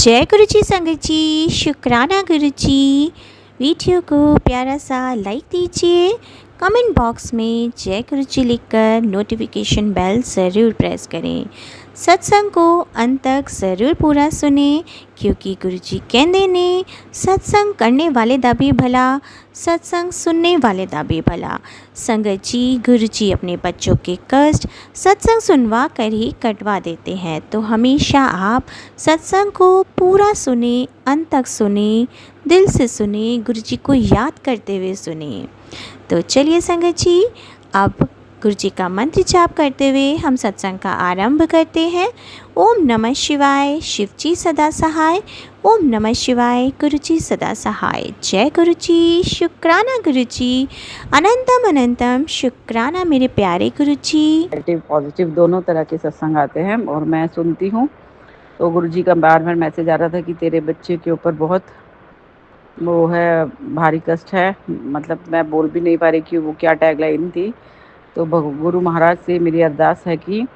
जय गुरु जी संगत जी, शुक्राना गुरु जी। वीडियो को प्यारा सा लाइक दीजिए, कमेंट बॉक्स में जय गुरु जी लिखकर नोटिफिकेशन बेल ज़रूर प्रेस करें। सत्संग को अंत तक ज़रूर पूरा सुने, क्योंकि गुरु जी कहते ने सत्संग करने वाले दा भी भला, सत्संग सुनने वाले दा भी भला। संगत जी, गुरु जी अपने बच्चों के कष्ट सत्संग सुनवा कर ही कटवा देते हैं, तो हमेशा आप सत्संग को पूरा सुने, अंत तक सुने, दिल से सुने, गुरु जी को याद करते हुए सुने। तो चलिए संगत जी, अब गुरु जी का मंत्र जाप करते हुए हम सत्संग का आरंभ करते हैं। ओम नमः शिवाय, शिव जी सदा सहाय। ओम नमः शिवाय, गुरु जी सदा सहाय। जय गुरु जी, शुक्राना गुरु जी, अनंतम अनंतम शुक्राना मेरे प्यारे गुरु जी। नेगेटिव पॉजिटिव दोनों तरह के सत्संग आते हैं और मैं सुनती हूँ। तो गुरुजी का बार बार मैसेज आ रहा था कि तेरे बच्चे के ऊपर बहुत वो है, भारी कष्ट है। मतलब मैं बोल भी नहीं पा रही कि वो क्या टैगलाइन थी। तो गुरु महाराज से मेरी अरदास है कि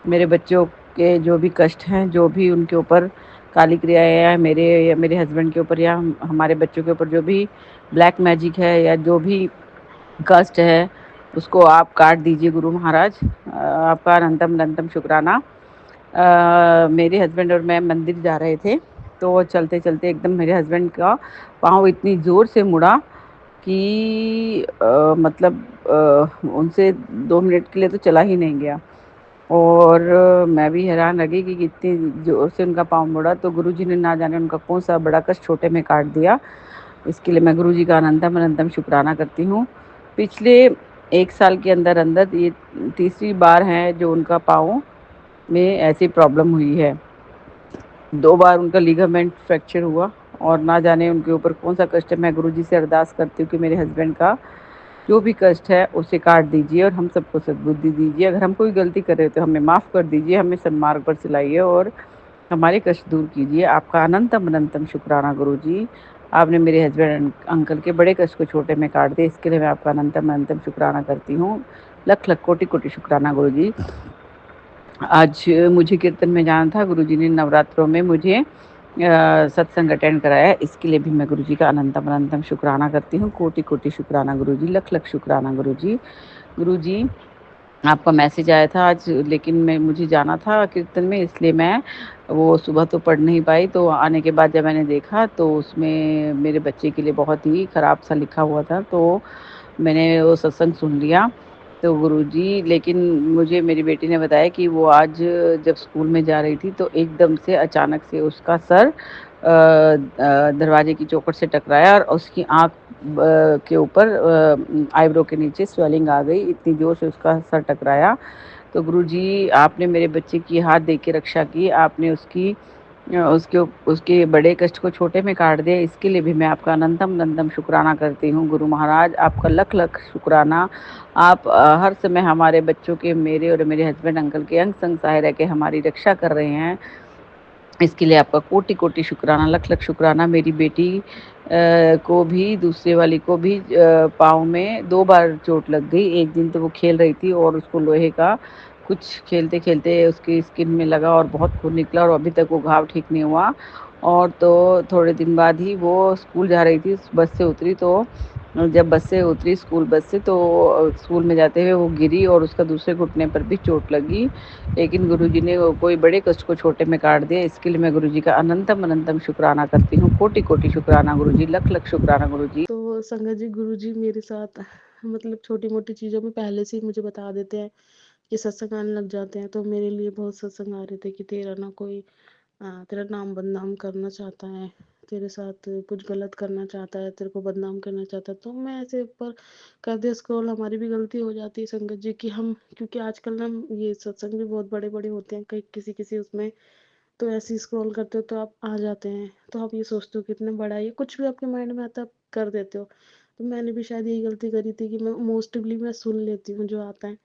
मेरे बच्चों के जो भी कष्ट हैं, जो भी उनके ऊपर काली क्रियाएं या मेरे हस्बैंड के ऊपर या हमारे बच्चों के ऊपर जो भी ब्लैक मैजिक है या जो भी कष्ट है, उसको आप काट दीजिए गुरु महाराज। आपका अनंतम अनंतम शुक्राना। मेरे हस्बैंड और मैं मंदिर जा रहे थे, तो चलते चलते एकदम मेरे हस्बैंड का पाँव इतनी ज़ोर से मुड़ा कि मतलब उनसे 2 मिनट के लिए तो चला ही नहीं गया। और मैं भी हैरान रह गई कि इतनी ज़ोर से उनका पाँव मुड़ा, तो गुरुजी ने ना जाने उनका कौन-सा बड़ा कष्ट छोटे में काट दिया। इसके लिए मैं गुरुजी का अनंतम अनंतम शुक्राना करती हूँ। पिछले 1 साल के अंदर-अंदर ये तीसरी बार है जो उनका पाँव में ऐसी प्रॉब्लम हुई है। 2 बार उनका लिगामेंट फ्रैक्चर हुआ और ना जाने उनके ऊपर कौन-सा कष्ट है। मैं गुरुजी से अरदास करती हूँ कि मेरे हस्बैंड का जो भी कष्ट है उसे काट दीजिए और हम सबको सद्बुद्धि दीजिए। अगर हम कोई गलती कर रहे हो तो हमें माफ़ कर दीजिए, हमें सन्मार्ग पर चलाइए और हमारे कष्ट दूर कीजिए। आपका अनंतम अनंतम शुक्राना गुरुजी। आपने मेरे हस्बैंड अंकल के बड़े कष्ट को छोटे में काट दिया, इसके लिए मैं आपका अनंतम अनंतम शुक्राना करती हूँ। लख लख कोटि कोटि शुक्राना गुरुजी। आज मुझे कीर्तन में जाना था, गुरुजी ने नवरात्रों में मुझे सत्संग अटेंड कराया, इसके लिए भी मैं गुरुजी का अनंतम अनंतम शुक्राना करती हूँ। कोटि कोटि शुक्राना गुरुजी, लख लख शुक्राना गुरुजी। गुरुजी, आपका मैसेज आया था आज, लेकिन मुझे जाना था कीर्तन में, इसलिए मैं वो सुबह तो पढ़ नहीं पाई। तो आने के बाद जब मैंने देखा तो उसमें मेरे बच्चे के लिए बहुत ही ख़राब सा लिखा हुआ था, तो मैंने वो सत्संग सुन लिया। तो गुरुजी, लेकिन मुझे मेरी बेटी ने बताया कि वो आज जब स्कूल में जा रही थी तो एकदम से अचानक से उसका सर दरवाजे की चौखट से टकराया और उसकी आँख के ऊपर आईब्रो के नीचे स्वेलिंग आ गई, इतनी ज़ोर से उसका सर टकराया। तो गुरुजी, आपने मेरे बच्चे की हाथ दे के रक्षा की, आपने उसके बड़े कष्ट को छोटे में काट दिया, इसके लिए भी मैं आपका अनंतम अनंतम शुक्राना करती हूँ। गुरु महाराज, आपका लख लख शुक्राना। आप हर समय हमारे बच्चों के, मेरे और मेरे हस्बैंड अंकल के अंग संग सहाय रह के हमारी रक्षा कर रहे हैं, इसके लिए आपका कोटि कोटि शुक्राना, लख लख शुक्राना। मेरी बेटी को भी, दूसरे वाली को भी पाँव में 2 बार चोट लग गई। एक दिन तो वो खेल रही थी और उसको लोहे का कुछ खेलते-खेलते उसकी स्किन में लगा और बहुत खून निकला और अभी तक वो घाव ठीक नहीं हुआ। और तो थोड़े दिन बाद ही वो स्कूल जा रही थी, बस से उतरी, तो जब बस से उतरी स्कूल बस से, तो स्कूल में जाते हुए वो गिरी और उसका दूसरे घुटने पर भी चोट लगी। लेकिन गुरुजी ने वो कोई बड़े कष्ट को छोटे में काट दिया, इसके लिए मैं गुरुजी का अनंतम अनंतम शुक्राना करती हूँ। कोटि कोटि शुक्राना गुरुजी, लख लख शुक्राना गुरुजी। तो संगत जी, गुरुजी मेरे साथ मतलब छोटी-मोटी चीज़ों में पहले से ही मुझे बता देते हैं कि सत्संग आने लग जाते हैं। तो मेरे लिए बहुत सत्संग आ रहे थे कि तेरा ना कोई तेरा नाम बदनाम करना चाहता है, तेरे साथ कुछ गलत करना चाहता है, तेरे को बदनाम करना चाहता है। तो मैं ऐसे ऊपर कर दिया स्क्रॉल। हमारी भी गलती हो जाती है संगत जी कि हम, क्योंकि आजकल ना ये सत्संग भी बहुत बड़े-बड़े होते हैं, कई किसी-किसी उसमें तो ऐसे ही स्क्रॉल करते हो तो आप आ जाते हैं। तो आप ये सोचते हो कितना बड़ा है, ये कुछ भी आपके माइंड में आता है आप कर देते हो। तो मैंने भी शायद यही गलती करी थी कि मैं मोस्टली मैं सुन लेती हूँ जो आता है,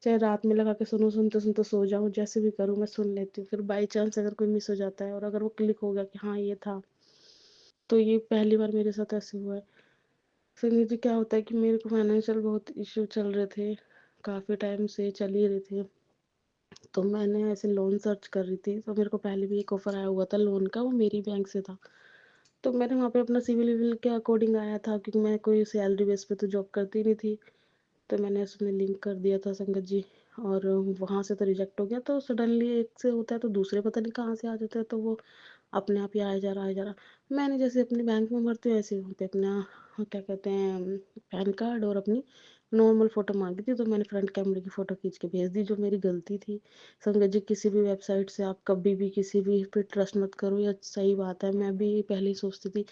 चाहे रात में लगा के सुनूँ, सुनते-सुनते सो जाऊँ, जैसे भी करूँ मैं सुन लेती हूँ। फिर बाई चांस अगर कोई मिस हो जाता है और अगर वो क्लिक हो गया कि हाँ ये था, तो ये पहली बार मेरे साथ ऐसे हुआ है। फिर मुझे क्या होता है कि मेरे को फाइनेंशियल बहुत इश्यू चल रहे थे, काफ़ी टाइम से चल ही रहे थे। तो मैंने ऐसे लोन सर्च कर रही थी, तो मेरे को पहले भी एक ऑफ़र आया हुआ था लोन का, वो मेरी बैंक से था। तो मैंने वहाँ पे अपना सिविल-विविल के अकॉर्डिंग आया था, क्योंकि मैं कोई सैलरी बेस पे तो जॉब करती नहीं थी। तो मैंने उसमें लिंक कर दिया था संगत जी, और वहाँ से तो रिजेक्ट हो गया। तो सडनली एक से होता है तो दूसरे पता नहीं कहाँ से आ जाता है, तो वो अपने आप ही आया जा रहा, आया जा रहा। मैंने जैसे अपनी बैंक में भरती हूँ ऐसे ही वहाँ पे अपना क्या कहते हैं पैन कार्ड और अपनी नॉर्मल फ़ोटो मांगी थी, तो मैंने फ्रंट कैमरे की फ़ोटो खींच के भेज दी, जो मेरी गलती थी। संगत जी, किसी भी वेबसाइट से आप कभी भी किसी भी पे ट्रस्ट मत करो, या सही बात है। मैं भी पहले ही सोचती थी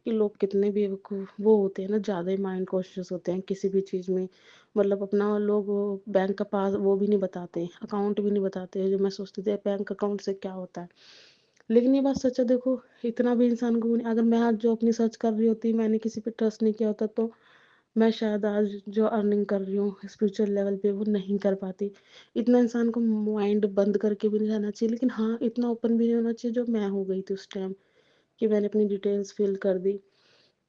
कि लोग कितने बेवकूफ़ वो होते हैं ना, ज़्यादा ही माइंड कॉन्शियस होते हैं किसी भी चीज़ में। मतलब अपना लोग बैंक का पास वो भी नहीं बताते, अकाउंट भी नहीं बताते, जो मैं सोचती थी बैंक अकाउंट से क्या होता है। लेकिन ये बात सच है, देखो इतना भी इंसान को नहीं, अगर मैं आज जो अपनी सर्च कर रही होती, मैंने किसी पे ट्रस्ट नहीं किया होता, तो मैं शायद आज जो अर्निंग कर रही हूँ स्पिरिचुअल लेवल पे वो नहीं कर पाती। इतना इंसान को माइंड बंद करके भी नहीं रहना चाहिए, लेकिन हाँ इतना ओपन भी नहीं होना चाहिए जो मैं हो गई थी उस टाइम, कि मैंने अपनी डिटेल्स फिल कर दी।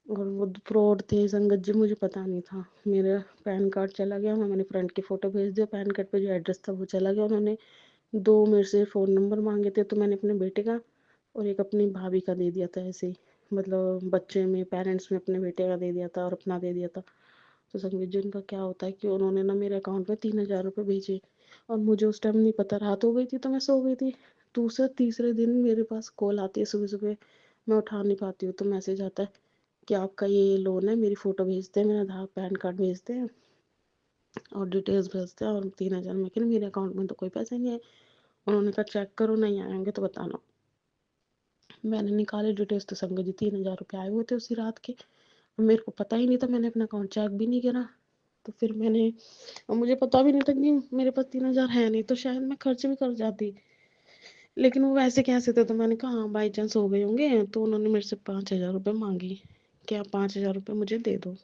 और वो फ्रॉड थे संगत जी, मुझे पता नहीं था। मेरा पैन कार्ड चला गया, मैंने फ्रंट की फ़ोटो भेज दिया, पैन कार्ड पे जो एड्रेस था वो चला गया। उन्होंने 2 मेरे से फ़ोन नंबर माँगे थे, तो मैंने अपने बेटे का और एक अपनी भाभी का दे दिया था ऐसे ही। मतलब बच्चे में पेरेंट्स में अपने बेटे का दे दिया था और अपना दे दिया था। तो संगत जी, उनका क्या होता है कि उन्होंने ना मेरे अकाउंट में 3000 रुपये भेजे, और मुझे उस टाइम नहीं पता, रात हो गई थी तो मैं सो गई थी। दूसरे तीसरे दिन मेरे पास कॉल आती है सुबह-सुबह, मैं उठा नहीं पाती हूँ, तो मैसेज आता है कि आपका ये लोन है, मेरी फ़ोटो भेजते हैं, मेरा आधार पैन कार्ड भेजते हैं और डिटेल्स भेजते हैं, और 3000। मैं कही मेरे अकाउंट में तो कोई पैसे नहीं है। उन्होंने कहा चेक करो, नहीं आएंगे तो बताना। मैंने निकाले डिटेल्स, तो संगत जी 3000 रुपये आए हुए थे उसी रात के। मेरे को पता ही नहीं था, मैंने अपना अकाउंट चेक भी नहीं करा। तो फिर मैंने, और मुझे पता भी नहीं था कि मेरे पास 3000 है नहीं, तो शायद मैं खर्च भी कर जाती। लेकिन वो वैसे कैसे थे, तो मैंने कहा हाँ बाई चांस हो गए होंगे, तो उन्होंने मेरे से 5000 रुपये मांगी कि आप 5000 रुपये मुझे दे दो।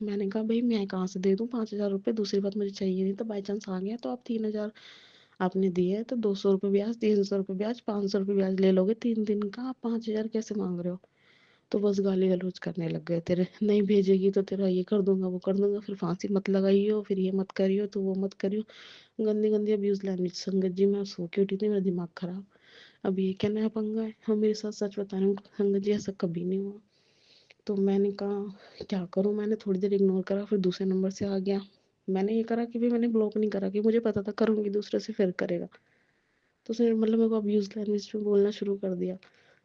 मैंने कहा भाई मैं कहाँ से दे दूँ 5000 रुपये, दूसरी बात मुझे चाहिए नहीं, तो बाई चांस आ गया तो आप 3000 आपने दिए है, तो 200 रुपये ब्याज, 300 रुपये ब्याज, 500 रुपये ब्याज ले लोगे 3 दिन का, आप 5000 कैसे मांग रहे हो। तो बस गाली गलौज करने लग गए, तेरे नहीं भेजेगी तो तेरा ये कर दूंगा वो कर दूंगा, फिर फांसी मत लगाइयो, फिर ये मत करियो, तो वो मत करियो। गंदी गंदी अब्यूज लैंग्वेज। संगत जी, मैं सो के उठी थी, मेरा दिमाग खराब। अब ये क्या नया पंगा है, और मेरे साथ सच बता रही हूँ संगत जी, ऐसा कभी नहीं हुआ। तो मैंने कहा क्या करूँ, मैंने थोड़ी देर इग्नोर करा, फिर दूसरे नंबर से आ गया। मैंने ये करा कि भी मैंने ब्लॉक नहीं करा, कि मुझे पता था करूँगी दूसरे से फिर करेगा। तो उसने मतलब मेरे को अब्यूज लैंग्वेज में बोलना शुरू कर दिया।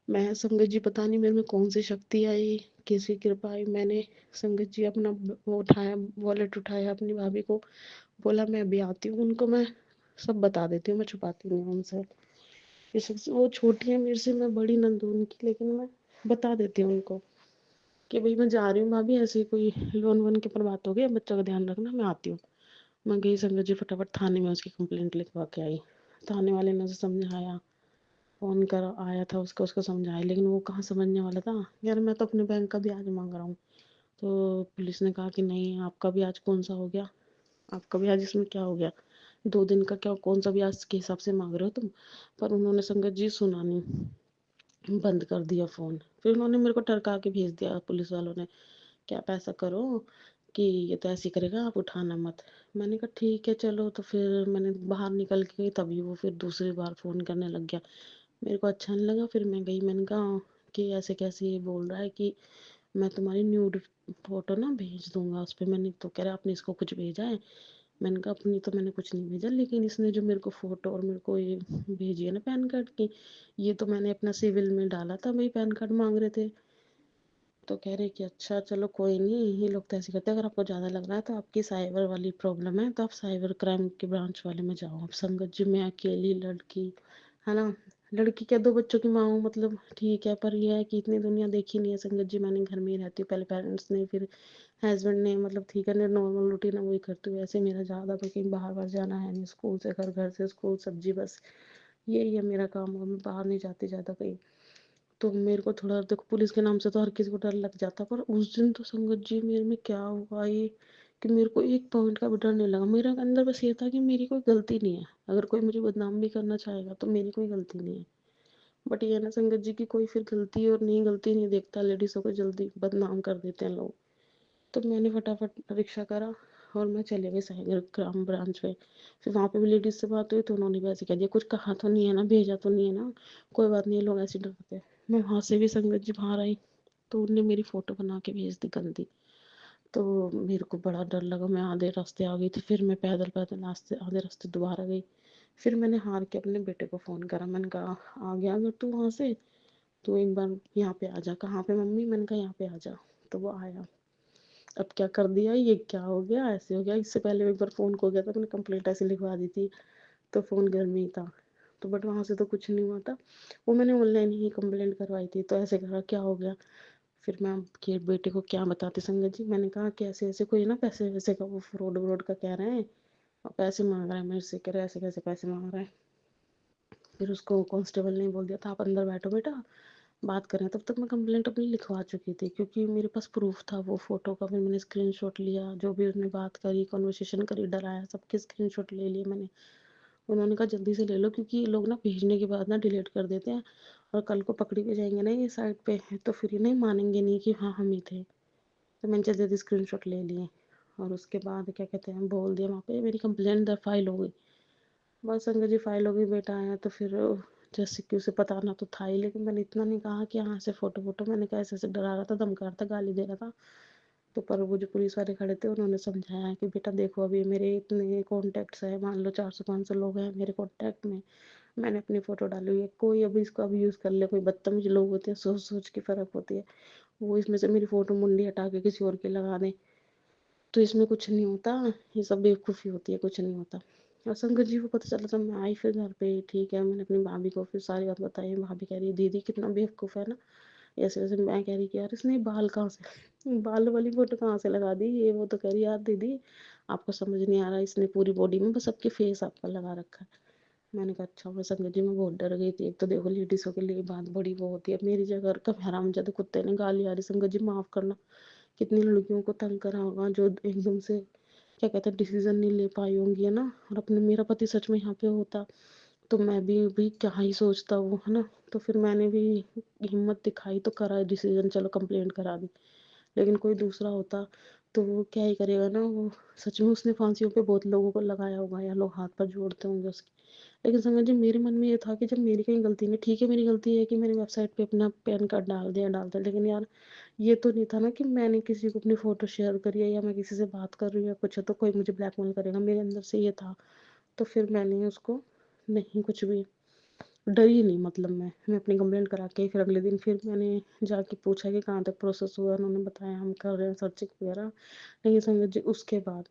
मैं संगत जी, पता नहीं मेरे में कौन सी शक्ति आई, किसी कृपा आई, मैंने संगत जी अपना वो उठाया, वॉलेट उठाया, अपनी भाभी को बोला मैं अभी आती हूँ, उनको मैं सब बता देती हूँ, मैं छुपाती नहीं हूँ उनसे। ये सबसे वो छोटी है मेरे से, मैं बड़ी नंदू उनकी, लेकिन मैं बता देती हूँ उनको कि भाई मैं जा रही हूँ भाभी, ऐसे ही कोई लोन वोन के पर बात हो गई, बच्चों का ध्यान रखना, मैं आती हूँ। मैं गई संगत जी, फटाफट थाने में उसकी कंप्लेंट लिखवा के आई। थाने वाले ने उसे समझाया, फ़ोन कर आया था उसको उसको समझाया, लेकिन वो कहाँ समझने वाला था। यार मैं तो अपने बैंक का ब्याज मांग रहा हूँ। तो पुलिस ने कहा कि नहीं, आपका ब्याज कौन सा हो गया, आपका ब्याज इसमें क्या हो गया, 2 दिन का क्या कौन सा ब्याज के हिसाब से मांग रहे हो तुम। पर उन्होंने संगत जी सुना नहीं, बंद कर दिया फ़ोन। फिर उन्होंने मेरे को टरका के भेज दिया पुलिस वालों ने कि आप ऐसा करो कि ये तो ऐसे ही करेगा, आप उठाना मत। मैंने कहा ठीक है चलो, तो फिर मैंने बाहर निकल के गई, तभी वो फिर दूसरी बार फ़ोन करने लग गया। मेरे को अच्छा नहीं लगा, फिर मैं गई, मैंने कहा कि ऐसे कैसे ये बोल रहा है कि मैं तुम्हारी न्यूड फ़ोटो ना भेज दूंगा उस पर। मैंने तो कह रहा आपने इसको कुछ भेजा है। मैंने कहा अपनी तो मैंने कुछ नहीं भेजा, लेकिन इसने जो मेरे को फ़ोटो और मेरे को ये भेजी है ना पैन कार्ड की, ये तो मैंने अपना सिविल में डाला था, भाई पैन कार्ड मांग रहे थे। तो कह रहे कि अच्छा चलो कोई नहीं, ये लोग तो ऐसे करते हैं, अगर आपको ज़्यादा लग रहा है तो आपकी साइबर वाली प्रॉब्लम है, तो आप साइबर क्राइम के ब्रांच वाले में जाओ। अब संगत जी, मैं अकेली लड़की, है ना, लड़की क्या 2 बच्चों की माँ हूँ, मतलब ठीक है, पर यह है कि इतनी दुनिया देखी नहीं है संगत जी। मैंने घर में ही रहती हूँ, पहले पेरेंट्स ने, फिर हस्बैंड ने, मतलब ठीक है, नॉर्मल रूटीन है वही करती हूँ। ऐसे मेरा ज़्यादा तो कहीं बाहर बाहर जाना है नहीं, स्कूल से घर, घर से स्कूल, सब्जी, बस यही है मेरा काम, और मैं बाहर नहीं जाती ज़्यादा कहीं। तो मेरे को थोड़ा, देखो पुलिस के नाम से तो हर किसी को डर लग जाता, पर उस दिन तो संगत जी मेरे में क्या हुआ ये, कि मेरे को एक पॉइंट का भी डर नहीं लगा। मेरे अंदर बस ये था कि मेरी कोई गलती नहीं है, अगर कोई मुझे बदनाम भी करना चाहेगा तो मेरी कोई गलती नहीं है। बट ये ना संगत जी की कोई फिर गलती और नहीं गलती नहीं देखता, लेडीज़ों को जल्दी बदनाम कर देते हैं लोग। तो मैंने फटाफट रिक्शा करा, और मैं चले गई साइबर क्राइम ब्रांच पे। फिर वहाँ पे भी लेडीज से बात हुई तो उन्होंने भी ऐसे कह दिया, कुछ कहा तो नहीं है ना, भेजा तो नहीं है ना, कोई बात नहीं, लोग ऐसे डरते हैं। मैं वहाँ से भी संगत जी बाहर आई तो उनने मेरी फ़ोटो बना के भेज दी गंदी। तो मेरे को बड़ा डर लगा, मैं आधे रास्ते आ गई थी, फिर मैं पैदल पैदल आधे रास्ते दोबारा गई। फिर मैंने हार के अपने बेटे को फ़ोन करा, मैंने कहा आ गया अगर तू वहाँ से तो एक बार यहाँ पे आ जा। कहाँ पे मम्मी? मैंने कहा यहाँ पे आ जा। तो वो आया। अब क्या कर दिया, ये क्या हो गया, ऐसे हो गया। इससे पहले एक बार फ़ोन खो गया था, मैंने कंप्लेंट ऐसे लिखवा दी थी, तो फ़ोन घर में ही था। तो बट वहाँ से तो कुछ नहीं हुआ था, वो मैंने ऑनलाइन ही कंप्लेंट करवाई थी। तो ऐसे करा, क्या हो गया? फिर मैं के बेटे को क्या बताती संगत जी, मैंने कहा कि ऐसे ऐसे कोई ना पैसे वैसे का वो फ्रॉड व्रॉड का कह रहे हैं और पैसे मांग रहा है मेरे से, कह रहे ऐसे कैसे पैसे मांग रहा है। फिर उसको कांस्टेबल ने बोल दिया था आप अंदर बैठो बेटा, बात करें। तब तक मैं कंप्लेंट अपनी लिखवा चुकी थी क्योंकि मेरे पास प्रूफ था वो फ़ोटो का। फिर मैंने स्क्रीनशॉट लिया, जो भी उसने बात करी, कन्वर्सेशन करी, डराया, सबके स्क्रीनशॉट ले लिए मैंने। उन्होंने कहा जल्दी से ले लो क्योंकि ये लोग ना भेजने के बाद ना डिलीट कर देते हैं और कल को पकड़ी भी जाएंगे ना ये साइट पे, तो फिर ये नहीं मानेंगे नहीं कि हाँ हम ही थे। तो मैंने जल्दी जल्दी स्क्रीनशॉट ले लिए और उसके बाद क्या कहते हैं बोल दिया वहाँ पे, मेरी कंप्लेंट फाइल हो गई। बस अंकल जी फाइल हो गई, बेटा आया तो फिर जैसे कि उसे पता ना तो था ही, लेकिन मैंने इतना नहीं कहा कि हाँ से फ़ोटो वोटो, मैंने कहा ऐसे ऐसे डरा रहा था, धमका रहा था, गाली दे रहा था। तो पर वो जो पुलिस वाले खड़े थे उन्होंने समझाया कि बेटा देखो अभी मेरे इतने कॉन्टैक्ट्स हैं, मान लो 400-500 लोग हैं मेरे कॉन्टैक्ट में, मैंने अपनी फ़ोटो डाली हुई है, कोई अभी इसको अब यूज़ कर ले, कोई बदतमीज लोग होते हैं, सोच सोच के फ़र्क होती है, वो इसमें से मेरी फ़ोटो मुंडी हटा के किसी और की लगा दें तो इसमें कुछ नहीं होता, ये सब बेवकूफ़ी होती है, कुछ नहीं होता। और शंकर जी को पता चला जब मैं आई फिर घर पे, ठीक है, मैंने अपनी भाभी को फिर सारी बात बताई। भाभी कह रही दीदी कितना बेवकूफ़ है ना, ऐसे वैसे। मैं कह रही कि यार इसने बाल कहाँ से बाल वाली फ़ोटो कहाँ से लगा दी, ये वो। तो कह रही यार दीदी आपको समझ नहीं आ रहा, इसने पूरी बॉडी में बस सबके फेस आपका लगा रखा है। मैंने कहा अच्छा। मैं संगत जी मैं बहुत डर गई थी। एक तो देखो लेडीज़ों के लिए बात बड़ी वो होती है। मेरी जगह कब हरामजादे कुत्ते ने गाली आ रही, संगत जी माफ़ करना, कितनी लड़कियों को तंग करा होगा जो एकदम से क्या कहते हैं डिसीजन नहीं ले पाई होंगी, है ना। और अपने मेरा पति सच में यहाँ पे होता तो मैं भी क्या ही सोचता वो, है ना। तो फिर मैंने भी हिम्मत दिखाई तो करा डिसीजन, चलो कंप्लेंट करा दी। लेकिन कोई दूसरा होता तो वो क्या ही करेगा ना, वो सच में उसने फांसियों पे बहुत लोगों को लगाया होगा या लोग हाथ पर जोड़ते होंगे उसके। लेकिन समझ जी मेरे मन में ये था कि जब मेरी कहीं गलती नहीं, ठीक है मेरी गलती है कि मैंने वेबसाइट पे अपना पैन कार्ड डाल दिया, लेकिन यार ये तो नहीं था ना कि मैंने किसी को अपनी फ़ोटो शेयर करी है या मैं किसी से बात कर रही हूँ या कुछ है तो कोई मुझे ब्लैकमेल करेगा, मेरे अंदर से ये था। तो फिर मैंने उसको नहीं कुछ भी डरी नहीं, मतलब मैं अपनी कंप्लेंट करा के फिर अगले दिन फिर मैंने जाके पूछा कि कहाँ तक प्रोसेस हुआ, उन्होंने बताया हम कर रहे हैं सर्चिंग वगैरह। लेकिन संगत जी उसके बाद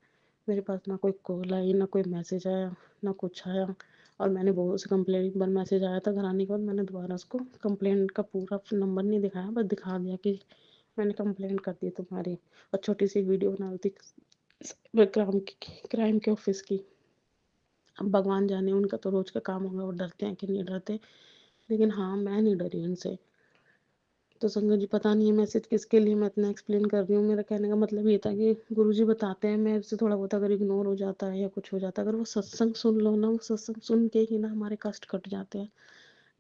मेरे पास ना कोई कॉल आई, ना कोई मैसेज आया, ना कुछ आया। और मैंने बहुत से कंप्लेंट, एक बार मैसेज आया था घर आने के बाद, मैंने दोबारा उसको कंप्लेंट का पूरा नंबर नहीं दिखाया, बस दिखा दिया कि मैंने कंप्लेंट कर दी तुम्हारी, और छोटी सी वीडियो बना दी क्राइम के ऑफिस की। अब भगवान जाने उनका तो रोज का काम होगा, वो डरते हैं कि नहीं डरते, लेकिन हाँ मैं नहीं डरी उनसे। तो संगत जी पता नहीं है मैसेज किसके लिए मैं इतना एक्सप्लेन कर रही हूँ। मेरा कहने का मतलब ये था कि गुरुजी बताते हैं, मेरे से थोड़ा बहुत अगर इग्नोर हो जाता है या कुछ हो जाता है, अगर वो सत्संग सुन लो ना, वो सत्संग सुन के ही ना हमारे कष्ट कट जाते हैं।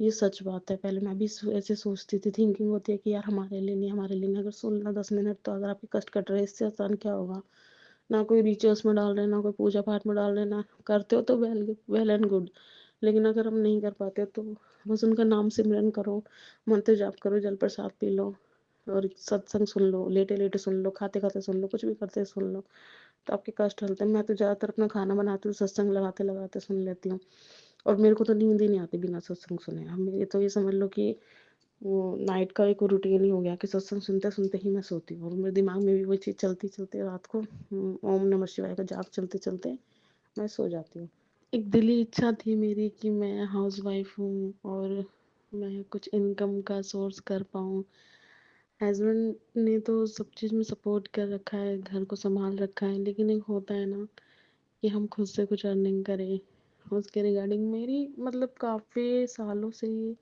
ये सच बात है। पहले मैं भी ऐसे सोचती थी, थिंकिंग होती है कि यार हमारे लिए नहीं, हमारे लिए नहीं, अगर सुन लो 10 मिनट तो अगर आपके कष्ट कट रहे इससे आसान क्या होगा। ना कोई रिचुअल्स में डाल रहे, ना कोई पूजा पाठ में डाल रहे, ना करते हो तो वेल एंड गुड। लेकिन अगर हम नहीं कर पाते तो बस उनका नाम सिमरन करो, मंत्र जाप करो, जल प्रसाद पी लो और सत्संग सुन लो, लेटे लेटे सुन लो, खाते खाते सुन लो, कुछ भी करते सुन लो, तो आपके कष्ट हलते हैं। मैं तो ज़्यादातर अपना खाना बनाती हूँ सत्संग लगाते लगाते सुन लेती हूँ, और मेरे को तो नींद ही नहीं आती बिना सत्संग सुने। अब मेरे तो ये समझ लो कि वो नाइट का एक रूटीन ही हो गया कि सत्संग सुनते सुनते ही मैं सोती हूँ, और मेरे दिमाग में भी वही चीज़ चलती चलते रात को ओम नमः शिवाय का जाप चलते चलते मैं सो जाती हूँ। एक दिली इच्छा थी मेरी कि मैं हाउस वाइफ हूँ और मैं कुछ इनकम का सोर्स कर पाऊँ। हस्बैंड ने तो सब चीज़ में सपोर्ट कर रखा है, घर को संभाल रखा है, लेकिन एक होता है ना कि हम खुद से कुछ अर्निंग करें। उसके रिगार्डिंग मेरी मतलब काफ़ी सालों से ये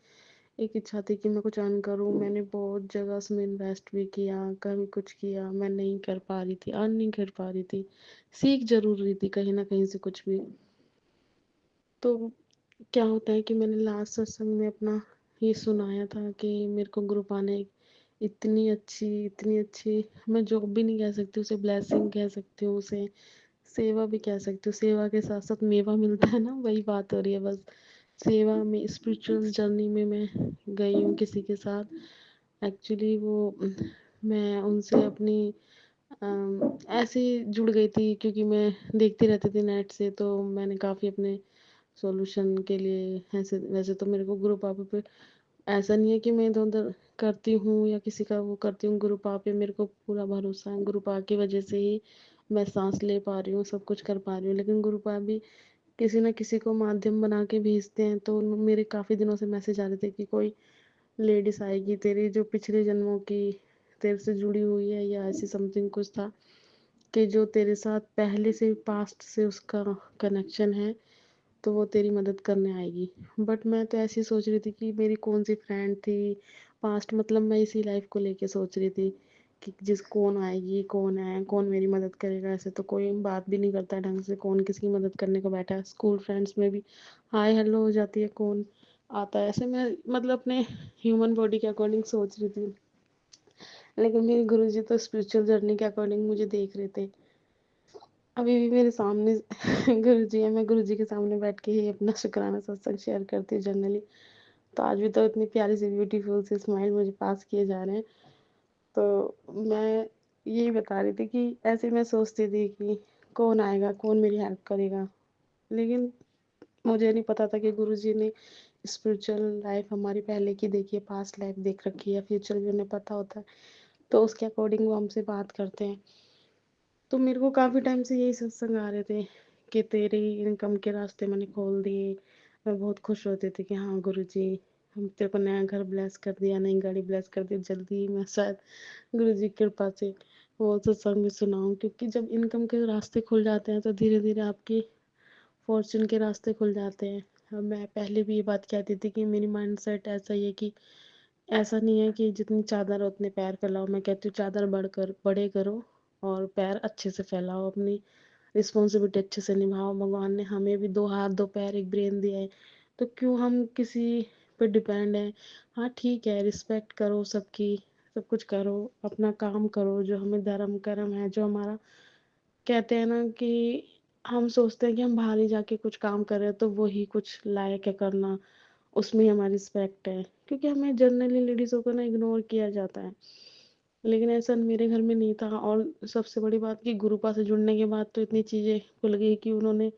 एक इच्छा थी कि मैं कुछ अर्न करूँ। मैंने बहुत जगह उसमें इन्वेस्ट भी किया, कभी कुछ किया, मैं नहीं कर पा रही थी, अर्न नहीं कर पा रही थी। सीख ज़रूर रही थी कहीं न कहीं से कुछ भी। तो क्या होता है कि मैंने लास्ट सत्संग में अपना ये सुनाया था कि मेरे को गुरु पाने इतनी अच्छी मैं जॉब भी नहीं कह सकती उसे, ब्लेसिंग कह सकती हूँ उसे, सेवा भी कह सकती हूँ, सेवा के साथ-साथ मेवा मिलता है ना, वही बात हो रही है बस। सेवा में स्पिरिचुअल जर्नी में मैं गई हूँ किसी के साथ। एक्चुअली वो मैं उनसे अपनी ऐसे ही जुड़ गई थी क्योंकि मैं देखती रहती थी नेट से, तो मैंने काफ़ी अपने सॉल्यूशन के लिए ऐसे वैसे तो मेरे को गुरु पापा पे ऐसा नहीं है कि मैं इधर-उधर करती हूँ या किसी का वो करती हूँ, गुरु पापा पे मेरे को पूरा भरोसा है। गुरु पापा की वजह से ही मैं साँस ले पा रही हूँ, सब कुछ कर पा रही हूँ। लेकिन गुरु पापा भी किसी न किसी को माध्यम बना के भेजते हैं, तो मेरे काफ़ी दिनों से मैसेज आ रहे थे कि कोई लेडीज़ आएगी तेरी जो पिछले जन्मों की तेरे से जुड़ी हुई है, या ऐसी समथिंग कुछ था कि जो तेरे साथ पहले से पास्ट से उसका कनेक्शन है, तो वो तेरी मदद करने आएगी। बट मैं तो ऐसे ही सोच रही थी कि मेरी कौन-सी फ्रेंड थी, पास्ट मतलब मैं इसी लाइफ़ को लेके सोच रही थी कि कौन आएगी, कौन है, कौन मेरी मदद करेगा। ऐसे तो कोई बात भी नहीं करता है ढंग से, कौन किसी की मदद करने को बैठा है। स्कूल फ्रेंड्स में भी हाय हेलो हो जाती है, कौन आता है। ऐसे मैं मतलब अपने ह्यूमन बॉडी के अकॉर्डिंग सोच रही थी। लेकिन मेरे गुरुजी तो स्पिरिचुअल जर्नी के अकॉर्डिंग मुझे देख रहे थे। अभी भी मेरे सामने गुरुजी है, मैं गुरुजी के सामने बैठ के ही अपना शुक्राना सत्संग शेयर करती हूँ जनरली। तो आज भी तो इतनी प्यारी सी ब्यूटीफुल सी स्माइल मुझे पास किए जा रहे हैं। तो मैं यही बता रही थी कि ऐसे मैं सोचती थी कि कौन आएगा, कौन मेरी हेल्प करेगा। लेकिन मुझे नहीं पता था कि गुरुजी ने स्पिरिचुअल लाइफ हमारी पहले की देखी है, पास्ट लाइफ देख रखी है, फ्यूचर भी उन्हें पता होता है। तो उसके अकॉर्डिंग वो हमसे बात करते हैं। तो मेरे को काफ़ी टाइम से यही सत्संग आ रहे थे कि तेरी इनकम के रास्ते मैंने खोल दिए। मैं बहुत खुश होती थी कि हाँ गुरुजी, हम तेरे को नया घर ब्लेस कर दिया, नई गाड़ी ब्लेस कर दी। जल्दी ही मैं शायद गुरुजी की कृपा से वो सत्संग भी सुनाऊँ, क्योंकि जब इनकम के रास्ते खुल जाते हैं तो धीरे धीरे आपकी फॉर्चून के रास्ते खुल जाते हैं। अब मैं पहले भी ये बात कहती थी कि मेरी माइंड सेट ऐसा ही है कि ऐसा नहीं है कि जितनी चादर है उतने पैर फैलाओ। मैं कहती हूँ चादर बढ़कर बड़े करो और पैर अच्छे से फैलाओ, अपनी रिस्पॉन्सिबिलिटी अच्छे से निभाओ। भगवान ने हमें भी 2 हाथ 2 पैर एक ब्रेन दिया है, तो क्यों हम किसी पे डिपेंड हैं। हाँ ठीक है, रिस्पेक्ट करो सबकी, सब कुछ करो, अपना काम करो जो हमें धर्म कर्म है, जो हमारा कहते हैं ना कि हम सोचते हैं कि हम बाहर ही जाके कुछ काम कर रहे हैं तो वही कुछ लायक है करना, उसमें ही हमारी रिस्पेक्ट है। क्योंकि हमें जनरली लेडीज़ों को ना इग्नोर किया जाता है, लेकिन ऐसा मेरे घर में नहीं था। और सबसे बड़ी बात कि गुरुपा से जुड़ने के बाद तो इतनी चीज़ें खुल गई कि उन्होंने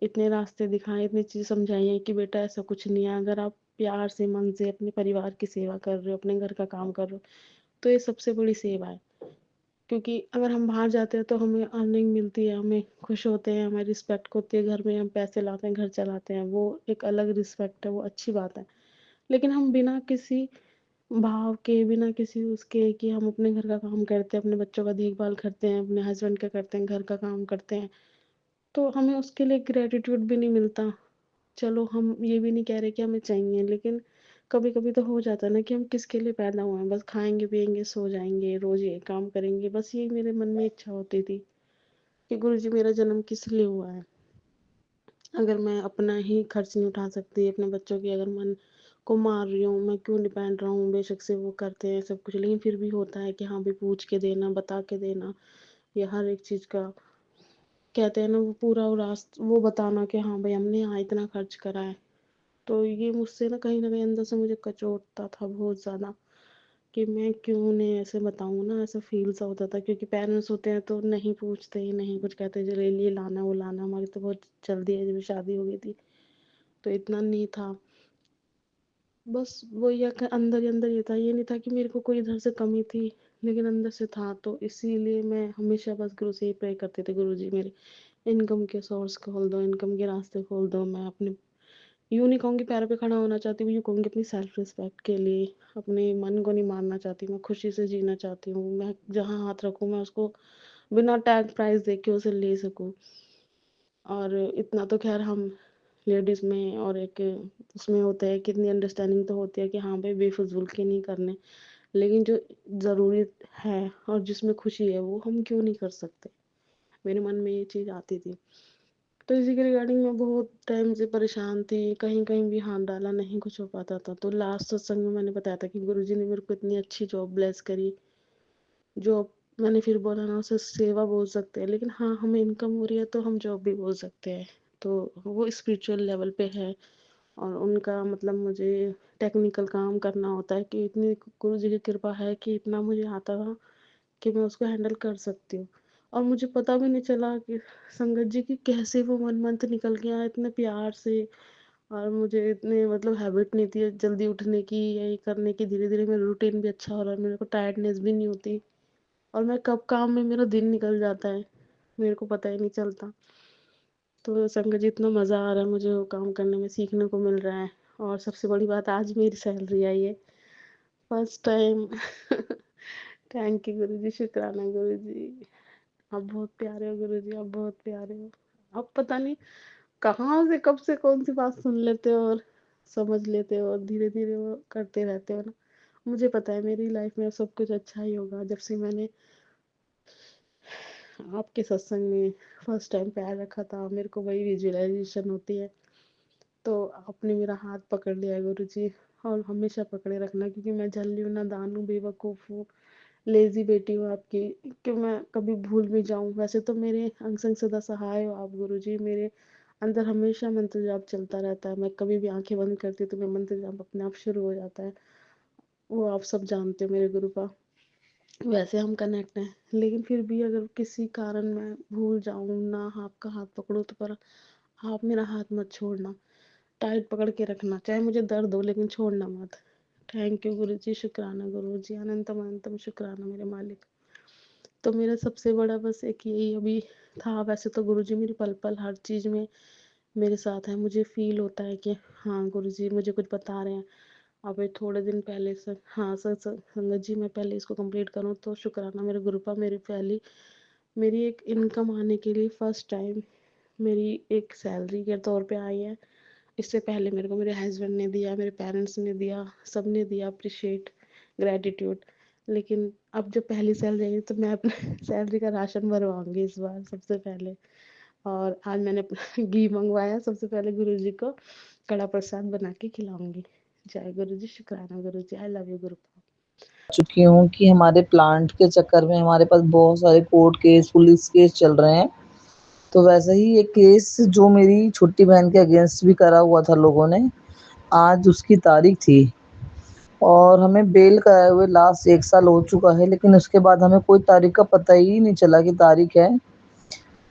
इतने रास्ते दिखाए, इतनी चीज़ें समझाई हैं कि बेटा ऐसा कुछ नहीं है। अगर आप प्यार से मन से अपने परिवार की सेवा कर रहे हो, अपने घर का काम कर रहे हो, तो ये सबसे बड़ी सेवा है। क्योंकि अगर हम बाहर जाते हैं तो हमें अर्निंग मिलती है, हमें खुश होते हैं, हमारी रिस्पेक्ट होती है, घर में हम पैसे लाते हैं, घर चलाते हैं, वो एक अलग रिस्पेक्ट है, वो अच्छी बात है। लेकिन हम बिना किसी भाव के, बिना किसी उसके कि हम अपने घर का काम करते हैं, अपने बच्चों का देखभाल करते हैं, अपने हस्बैंड का करते हैं, घर का काम करते हैं, तो हमें उसके लिए ग्रेटिट्यूड भी नहीं मिलता। चलो हम ये भी नहीं कह रहे कि हमें चाहिए, लेकिन कभी कभी तो हो जाता है ना कि हम किसके लिए पैदा हुए हैं, बस खाएंगे पिएंगे सो जाएंगे, रोज ये काम करेंगे। बस ये मेरे मन में इच्छा होती थी कि गुरुजी मेरा जन्म किस लिए हुआ है। अगर मैं अपना ही खर्च नहीं उठा सकती, अपने बच्चों की अगर मन को मार रही हूँ, मैं क्यों डिपेंड रहूँ। बेशक से वो करते हैं सब कुछ, लेकिन फिर भी होता है कि हाँ भाई पूछ के देना, बता के देना, या हर एक चीज़ का कहते हैं ना वो पूरा वो वो बताना कि हाँ भाई हमने यहाँ इतना खर्च करा है। तो ये मुझसे ना कहीं अंदर से मुझे कचोटता था बहुत ज़्यादा कि मैं क्यों उन्हें ऐसे बताऊँ ना, ऐसा फील सा होता था। क्योंकि पेरेंट्स होते हैं तो नहीं पूछते ही नहीं, कुछ कहते हैं चले ये लाना वो लाना। हमारी तो बहुत जल्दी एज में शादी हो गई थी, तो इतना नहीं था। बस वो ये अंदर ही अंदर ये था, ये नहीं था कि मेरे को कोई इधर से कमी थी, लेकिन अंदर से था। तो इसीलिए मैं हमेशा बस गुरु से ही प्रे करती थी, गुरु जी मेरे इनकम के सोर्स खोल दो, इनकम के रास्ते खोल दो। मैं अपने यूँ नहीं कहूँगी पैरों पे खड़ा होना चाहती हूँ, यूँ कहूँगी अपनी सेल्फ रिस्पेक्ट के लिए, अपने मन को नहीं मारना चाहती, मैं खुशी से जीना चाहती हूँ। मैं जहाँ हाथ रखूँ मैं उसको बिना टैग प्राइस देख के उसे ले सकूँ। और इतना तो खैर हम लेडीज़ में और एक उसमें होता है, कितनी अंडरस्टैंडिंग तो होती है कि हाँ भाई बेफिजूल के नहीं करने, लेकिन जो ज़रूरी है और जिसमें खुशी है वो हम क्यों नहीं कर सकते। मेरे मन में ये चीज़ आती थी। तो इसी के रिगार्डिंग मैं बहुत टाइम से परेशान थी, कहीं कहीं भी हाथ डाला नहीं कुछ हो पाता था। तो लास्ट सत्संग में मैंने बताया था कि गुरुजी ने मेरे को इतनी अच्छी जॉब ब्लेस करी, जॉब मैंने फिर बोला ना उसे सेवा बोल सकते हैं, लेकिन हाँ हमें इनकम हो रही है तो हम जॉब भी बोल सकते हैं। तो वो स्पिरिचुअल लेवल पे है, और उनका मतलब मुझे टेक्निकल काम करना होता है कि इतनी गुरु जी की कृपा है कि इतना मुझे आता था कि मैं उसको हैंडल कर सकती हूँ। और मुझे पता भी नहीं चला कि संगत जी की कैसे वो 1 मंथ निकल गया इतने प्यार से। और मुझे इतने मतलब हैबिट नहीं थी जल्दी उठने की, यही करने की। धीरे-धीरे मेरा रूटीन भी अच्छा हो रहा है, मेरे को टायर्डनेस भी नहीं होती, और मैं कब काम में मेरा दिन निकल जाता है, मेरे को पता ही नहीं चलता। तो संगत जी इतना मज़ा आ रहा है मुझे वो काम करने में, सीखने को मिल रहा है। और सबसे बड़ी बात, आज मेरी सैलरी आई है, फर्स्ट टाइम। थैंक यू गुरुजी, शुक्राना गुरुजी। आप बहुत प्यारे हो गुरुजी, आप बहुत प्यारे हो। आप पता नहीं कहाँ से कब से कौन सी बात सुन लेते हो और समझ लेते हो, और धीरे धीरे वो करते रहते हो ना। मुझे पता है मेरी लाइफ में सब कुछ अच्छा ही होगा। जब से मैंने आपके सत्संग में फर्स्ट टाइम पैर रखा था, मेरे को वही विजुअलाइजेशन होती है। तो आपने मेरा हाथ पकड़ लिया है गुरुजी, और हमेशा पकड़े रखना, क्योंकि मैं झल्ली हूँ, नादान हूँ, बेवकूफ़ हूँ, लेज़ी बेटी हूँ आपकी, कि मैं कभी भूल भी जाऊँ। वैसे तो मेरे अंग संग सदा सहाय हो आप गुरुजी, मेरे अंदर हमेशा मंत्र जाप चलता रहता है। मैं कभी भी आंखें बंद करती हूँ तो मेरा मंत्र जाप अपने आप शुरू हो जाता है। वो आप सब जानते हो मेरे गुरु का। वैसे हम कनेक्ट हैं, लेकिन फिर भी अगर किसी कारण मैं भूल जाऊँ ना आपका हाथ पकड़ूँ, तो पर आप मेरा हाथ मत छोड़ना, टाइट पकड़ के रखना, चाहे मुझे दर्द हो लेकिन छोड़ना मत। थैंक यू गुरु जी, शुक्राना गुरु जी, अनंतम अनंतम शुक्राना मेरे मालिक। तो मेरा सबसे बड़ा बस एक यही अभी था। वैसे तो गुरु जी मेरी पल पल हर चीज़ में मेरे साथ है। मुझे फील होता है कि हाँ गुरु जी मुझे कुछ बता रहे हैं। अभी थोड़े दिन पहले सर, हाँ सर, संगत जी मैं पहले इसको कंप्लीट करूँ तो शुक्राना मेरे गुरु का, मेरी पहली मेरी एक इनकम आने के लिए फर्स्ट टाइम मेरी एक सैलरी के तौर पे आई है। इससे पहले मेरे को मेरे हस्बैंड ने दिया, मेरे पेरेंट्स ने दिया, सब ने दिया, अप्रिशिएट, ग्रेटिट्यूड। लेकिन अब जब पहली सैलरी आई तो मैं अपने सैलरी का राशन भरवाऊंगी इस बार सबसे पहले। और आज मैंने घी मंगवाया, सबसे पहले गुरु जी को कड़ा प्रसाद बना के खिलाऊंगी। जय गुरु जी, शुक्राना गुरु जी, आई लव यू गुरु। चुकी हूँ कि हमारे प्लांट के चक्कर में हमारे पास बहुत सारे कोर्ट केस, पुलिस केस चल रहे हैं। तो वैसे ही एक केस जो मेरी छोटी बहन के अगेंस्ट भी करा हुआ था लोगों ने, आज उसकी तारीख थी और हमें बेल कराए हुए लास्ट 1 साल हो चुका है, लेकिन उसके बाद हमें कोई तारीख का पता ही नहीं चला कि तारीख है।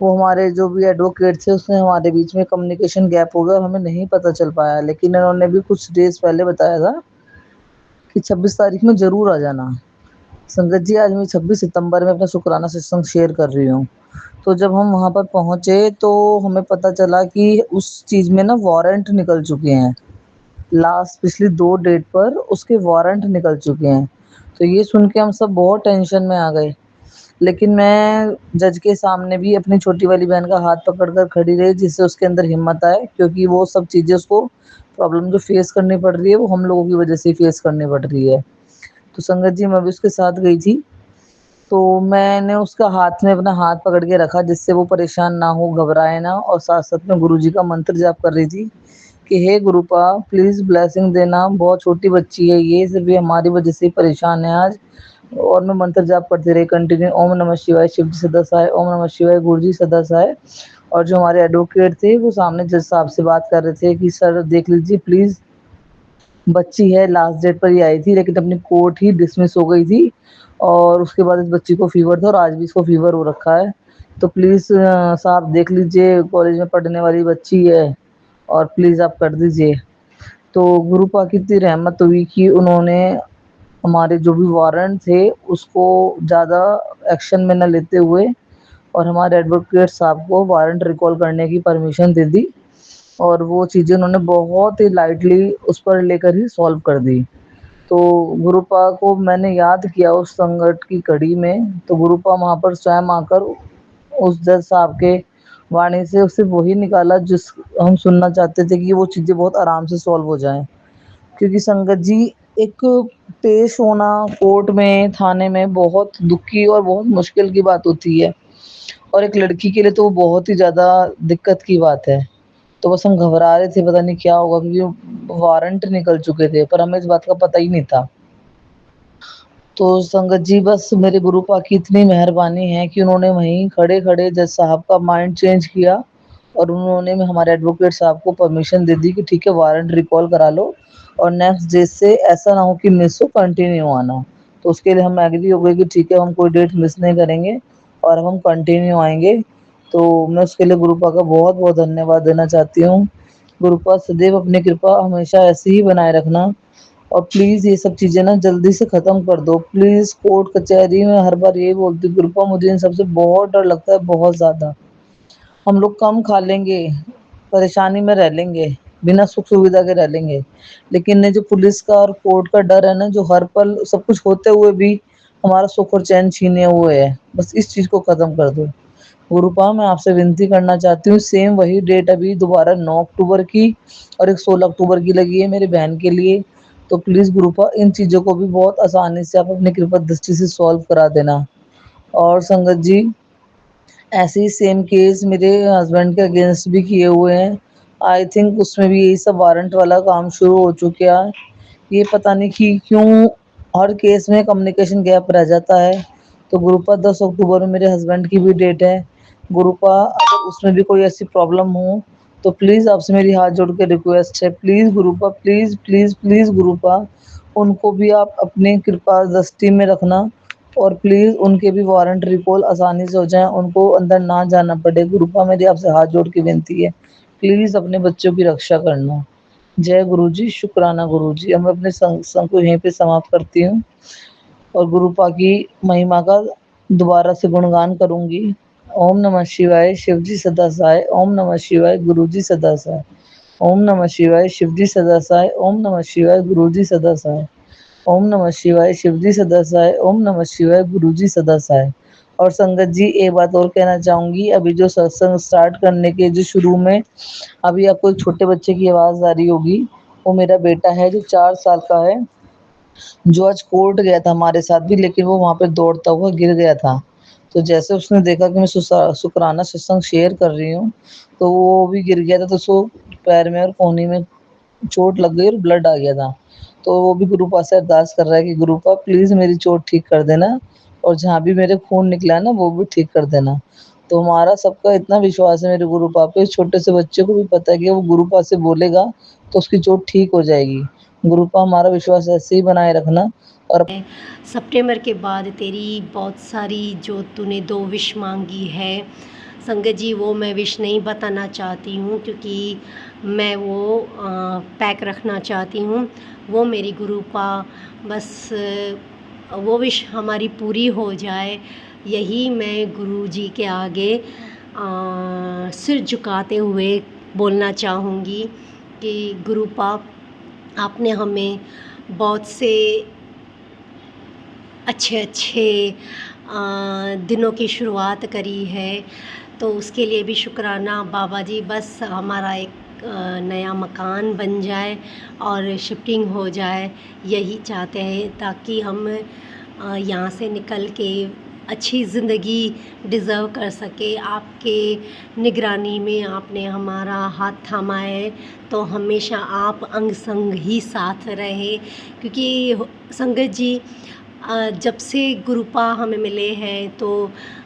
वो हमारे जो भी एडवोकेट थे उसने हमारे बीच में कम्युनिकेशन गैप हो गया और हमें नहीं पता चल पाया, लेकिन इन्होंने भी कुछ डेज पहले बताया था कि 26 तारीख में ज़रूर आ जाना। संगत जी आज मैं 26 सितंबर में अपना शुक्राना सत्संग शेयर कर रही हूँ। तो जब हम वहाँ पर पहुँचे तो हमें पता चला कि उस चीज़ में ना वारंट निकल चुके हैं। लास्ट पिछली 2 डेट पर उसके वारंट निकल चुके हैं। तो ये सुन के हम सब बहुत टेंशन में आ गए। लेकिन मैं जज के सामने भी अपनी छोटी वाली बहन का हाथ पकड़ कर खड़ी रही, जिससे उसके अंदर हिम्मत आए, क्योंकि वो सब चीज़ें उसको प्रॉब्लम जो फेस करनी पड़ रही है वो हम लोगों की वजह से ही फेस करनी पड़ रही है। तो संगत जी मैं भी उसके साथ गई थी। तो मैंने उसका हाथ में अपना हाथ पकड़ के रखा जिससे वो परेशान ना हो, घबराए ना, और साथ-साथ में गुरुजी का मंत्र जाप कर रही थी कि हे गुरुपा प्लीज़ ब्लेसिंग देना, बहुत छोटी बच्ची है ये, सिर्फ़ ये हमारी वजह से ही परेशान है आज। और मैं मंत्र जाप करती रही कंटिन्यू, ओम नमः शिवाय, शिव जी सदा सहाय, ओम नमः शिवाय, गुरु जी सदा सहाय। और जो हमारे एडवोकेट थे वो सामने जज साहब से बात कर रहे थे कि सर देख लीजिए प्लीज़, बच्ची है लास्ट डेट पर ही आई थी लेकिन अपनी कोर्ट ही डिसमिस हो गई थी, और उसके बाद इस बच्ची को फीवर था और आज भी इसको फीवर हो रखा है। तो प्लीज़ साहब देख लीजिए, कॉलेज में पढ़ने वाली बच्ची है और प्लीज़ आप कर दीजिए। तो गुरु पाक की इतनी रहमत हुई कि उन्होंने हमारे जो भी वारंट थे उसको ज़्यादा एक्शन में न लेते हुए और हमारे एडवोकेट साहब को वारंट रिकॉल करने की परमिशन दे दी, और वो चीज़ें उन्होंने बहुत ही लाइटली उस पर लेकर ही सॉल्व कर दी। तो गुरुपा को मैंने याद किया उस संकट की कड़ी में, तो गुरुपा वहाँ पर स्वयं आकर उस जज साहब के वाणी से सिर्फ वही निकाला जिस हम सुनना चाहते थे कि वो चीज़ें बहुत आराम से सॉल्व हो जाएँ। क्योंकि संगत जी एक पेश होना कोर्ट में, थाने में बहुत दुःख की और बहुत मुश्किल की बात होती है, और एक लड़की के लिए तो वो बहुत ही ज़्यादा दिक्कत की बात है। तो बस हम घबरा रहे थे पता नहीं क्या होगा, क्योंकि वारंट निकल चुके थे पर हमें इस बात का पता ही नहीं था। तो संगत जी बस मेरे गुरु पा की इतनी मेहरबानी है कि उन्होंने वहीं खड़े खड़े जज साहब का माइंड चेंज किया और उन्होंने हमारे एडवोकेट साहब को परमिशन दे दी कि ठीक है वारंट रिकॉल करा लो और नेक्स्ट डे से ऐसा ना हो कि मिस हो, कंटिन्यू आना। तो उसके लिए हम एग्री हो गए कि ठीक है हम कोई डेट मिस नहीं करेंगे और हम कंटिन्यू आएंगे। तो मैं उसके लिए गुरुपा का बहुत बहुत धन्यवाद देना चाहती हूँ। गुरुपा सदैव अपनी कृपा हमेशा ऐसी ही बनाए रखना और प्लीज ये सब चीजें ना जल्दी से खत्म कर दो प्लीज। कोर्ट कचहरी में हर बार यही बोलती हूँ गुरुपा, मुझे इन सबसे बहुत डर लगता है, बहुत ज्यादा। हम लोग कम खा लेंगे, परेशानी में रह लेंगे, बिना सुख सुविधा के रह लेंगे, लेकिन ये जो पुलिस का और कोर्ट का डर है ना, जो हर पल सब कुछ होते हुए भी हमारा सुख और चैन छीने हुए है, बस इस चीज को खत्म कर दो। गुरुपा मैं आपसे विनती करना चाहती हूँ, सेम वही डेट अभी दोबारा 9 अक्टूबर की और एक 16 अक्टूबर की लगी है मेरी बहन के लिए। तो प्लीज गुरुपा इन चीजों को भी बहुत आसानी से आप अपनी कृपा दृष्टि से सॉल्व करा देना। और संगत जी ऐसे ही सेम केस मेरे हस्बैंड के अगेंस्ट भी किए हुए हैं। आई थिंक उसमें भी यही सब वारंट वाला काम शुरू हो चुका है। ये पता नहीं कि क्यों हर केस में कम्युनिकेशन गैप रह जाता है। तो गुरुपा 10 अक्टूबर में मेरे हस्बैंड की भी डेट है। गुरुपा अगर उसमें भी कोई ऐसी प्रॉब्लम हो तो प्लीज आपसे मेरी हाथ जोड़ के रिक्वेस्ट है, प्लीज गुरुपा, प्लीज प्लीज प्लीज गुरुपा, उनको भी आप अपनी कृपा दृष्टि में रखना और प्लीज उनके भी वारंट रिकॉल आसानी से हो जाए, उनको अंदर ना जाना पड़े। गुरुपा मेरी आपसे हाथ जोड़ के विनती है, प्लीज अपने बच्चों की रक्षा करना। जय गुरु जी, शुक्राना गुरु जी। अब मैं अपने संग को यहीं पे समाप्त करती हूँ और गुरुपा की महिमा का दोबारा से गुणगान करूंगी। ओम नमः शिवाय, शिव जी सदा सहाय। ओम नमः शिवाय, गुरु जी सदा सहाय। ओम नमः शिवाय, शिव जी सदा सहाय। ओम नमः शिवाय, गुरु जी सदा सहाय। ओम नमः शिवाय, शिव जी सदा सहाय। ओम नमः शिवाय, गुरु जी सदा सहाय। और संगत जी एक बात और कहना चाहूंगी, अभी जो सत्संग स्टार्ट करने के जो शुरू में अभी आपको एक छोटे बच्चे की आवाज आ रही होगी, वो मेरा बेटा है जो 4 साल का है, जो आज कोर्ट गया था हमारे साथ भी, लेकिन वो वहां पे दौड़ता हुआ गिर गया था। तो जैसे उसने देखा कि मैं शुक्राना सत्संग शेयर कर रही हूँ, तो वो भी गिर गया था, तो उसको पैर में और कोहनी में चोट लग गई और ब्लड आ गया था। तो वो भी गुरुपा से अरदास कर रहा है कि गुरुपा प्लीज मेरी चोट ठीक कर देना और जहाँ भी मेरे खून निकला है ना वो भी ठीक कर देना। तो हमारा सबका इतना विश्वास है मेरे गुरुपा पे, छोटे से बच्चे को भी पता है कि वो गुरुपा से बोलेगा तो उसकी चोट ठीक हो जाएगी। गुरुपा हमारा विश्वास ऐसे ही बनाए रखना। और सितंबर के बाद तेरी बहुत सारी जो तूने 2 विश मांगी है संगत जी, वो मैं विश नहीं बताना चाहती हूँ क्योंकि मैं वो पैक रखना चाहती हूँ। वो मेरी गुरुपा बस वो विश हमारी पूरी हो जाए, यही मैं गुरु जी के आगे सिर झुकाते हुए बोलना चाहूँगी कि गुरुपा आपने हमें बहुत से अच्छे अच्छे दिनों की शुरुआत करी है, तो उसके लिए भी शुक्राना बाबा जी। बस हमारा एक नया मकान बन जाए और शिफ्टिंग हो जाए, यही चाहते हैं ताकि हम यहाँ से निकल के अच्छी ज़िंदगी डिज़र्व कर सके। आपके निगरानी में आपने हमारा हाथ थामा है, तो हमेशा आप अंग संग ही साथ रहे क्योंकि संगत जी जब से गुरुपा हमें मिले हैं तो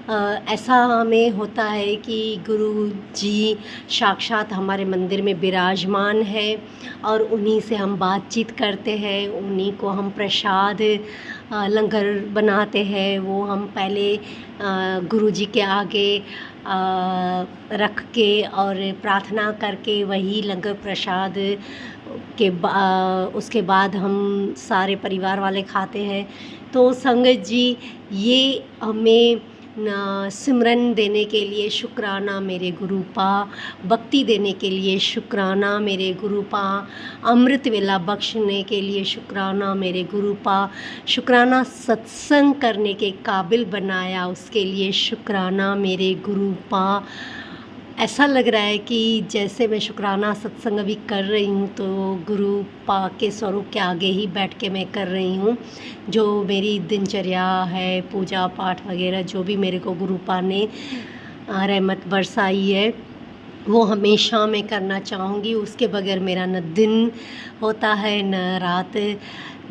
ऐसा हमें होता है कि गुरु जी साक्षात हमारे मंदिर में विराजमान है और उन्हीं से हम बातचीत करते हैं, उन्हीं को हम प्रसाद लंगर बनाते हैं, वो हम पहले गुरु जी के आगे रख के और प्रार्थना करके वही लंगर प्रसाद के उसके बाद हम सारे परिवार वाले खाते हैं। तो संगत जी ये हमें सिमरन देने के लिए शुक्राना मेरे गुरुपा, भक्ति देने के लिए शुक्राना मेरे गुरुपा, अमृत वेला बख्शने के लिए शुक्राना मेरे गुरुपा, शुक्राना सत्संग करने के काबिल बनाया उसके लिए शुक्राना मेरे गुरुपा। ऐसा लग रहा है कि जैसे मैं शुक्राना सत्संग अभी कर रही हूँ तो गुरुपा के स्वरूप के आगे ही बैठ के मैं कर रही हूँ। जो मेरी दिनचर्या है, पूजा पाठ वगैरह जो भी मेरे को गुरुपा ने रहमत बरसाई है वो हमेशा मैं करना चाहूँगी। उसके बगैर मेरा न दिन होता है न रात।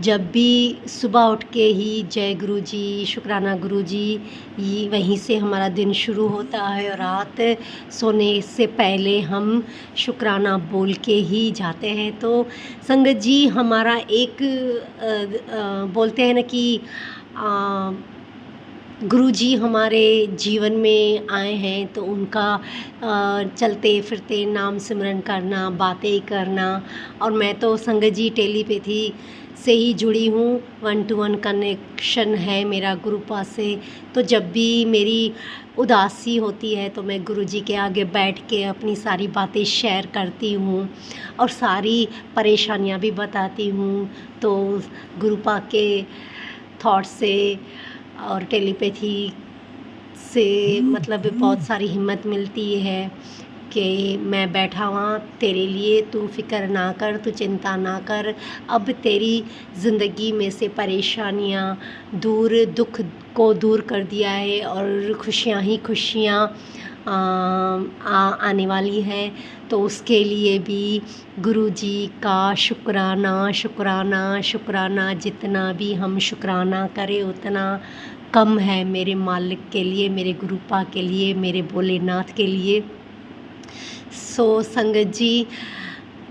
जब भी सुबह उठ के ही जय गुरु जी, शुक्राना गुरु जी, ये वहीं से हमारा दिन शुरू होता है। और रात सोने से पहले हम शुक्राना बोल के ही जाते हैं। तो संगत जी, हमारा एक बोलते हैं ना कि गुरुजी हमारे जीवन में आए हैं, तो उनका चलते फिरते नाम सिमरन करना, बातें करना। और मैं तो संगत जी टेलीपैथी से ही जुड़ी हूँ, 1-to-1 कनेक्शन है मेरा गुरुपा से। तो जब भी मेरी उदासी होती है तो मैं गुरुजी के आगे बैठ के अपनी सारी बातें शेयर करती हूँ और सारी परेशानियाँ भी बताती हूँ। तो गुरुपा के थॉट से और टेलीपैथी से मतलब बहुत सारी हिम्मत मिलती है कि मैं बैठा हुआ तेरे लिए, तू फ़िक्र ना कर, तू चिंता ना कर। अब तेरी ज़िंदगी में से परेशानियाँ दूर, दुख को दूर कर दिया है और खुशियाँ ही खुशियाँ आने वाली हैं। तो उसके लिए भी गुरुजी का शुक्राना शुक्राना शुक्राना, जितना भी हम शुक्राना करें उतना कम है मेरे मालिक के लिए, मेरे गुरुपा के लिए, मेरे भोलेनाथ के लिए। सो संगत जी,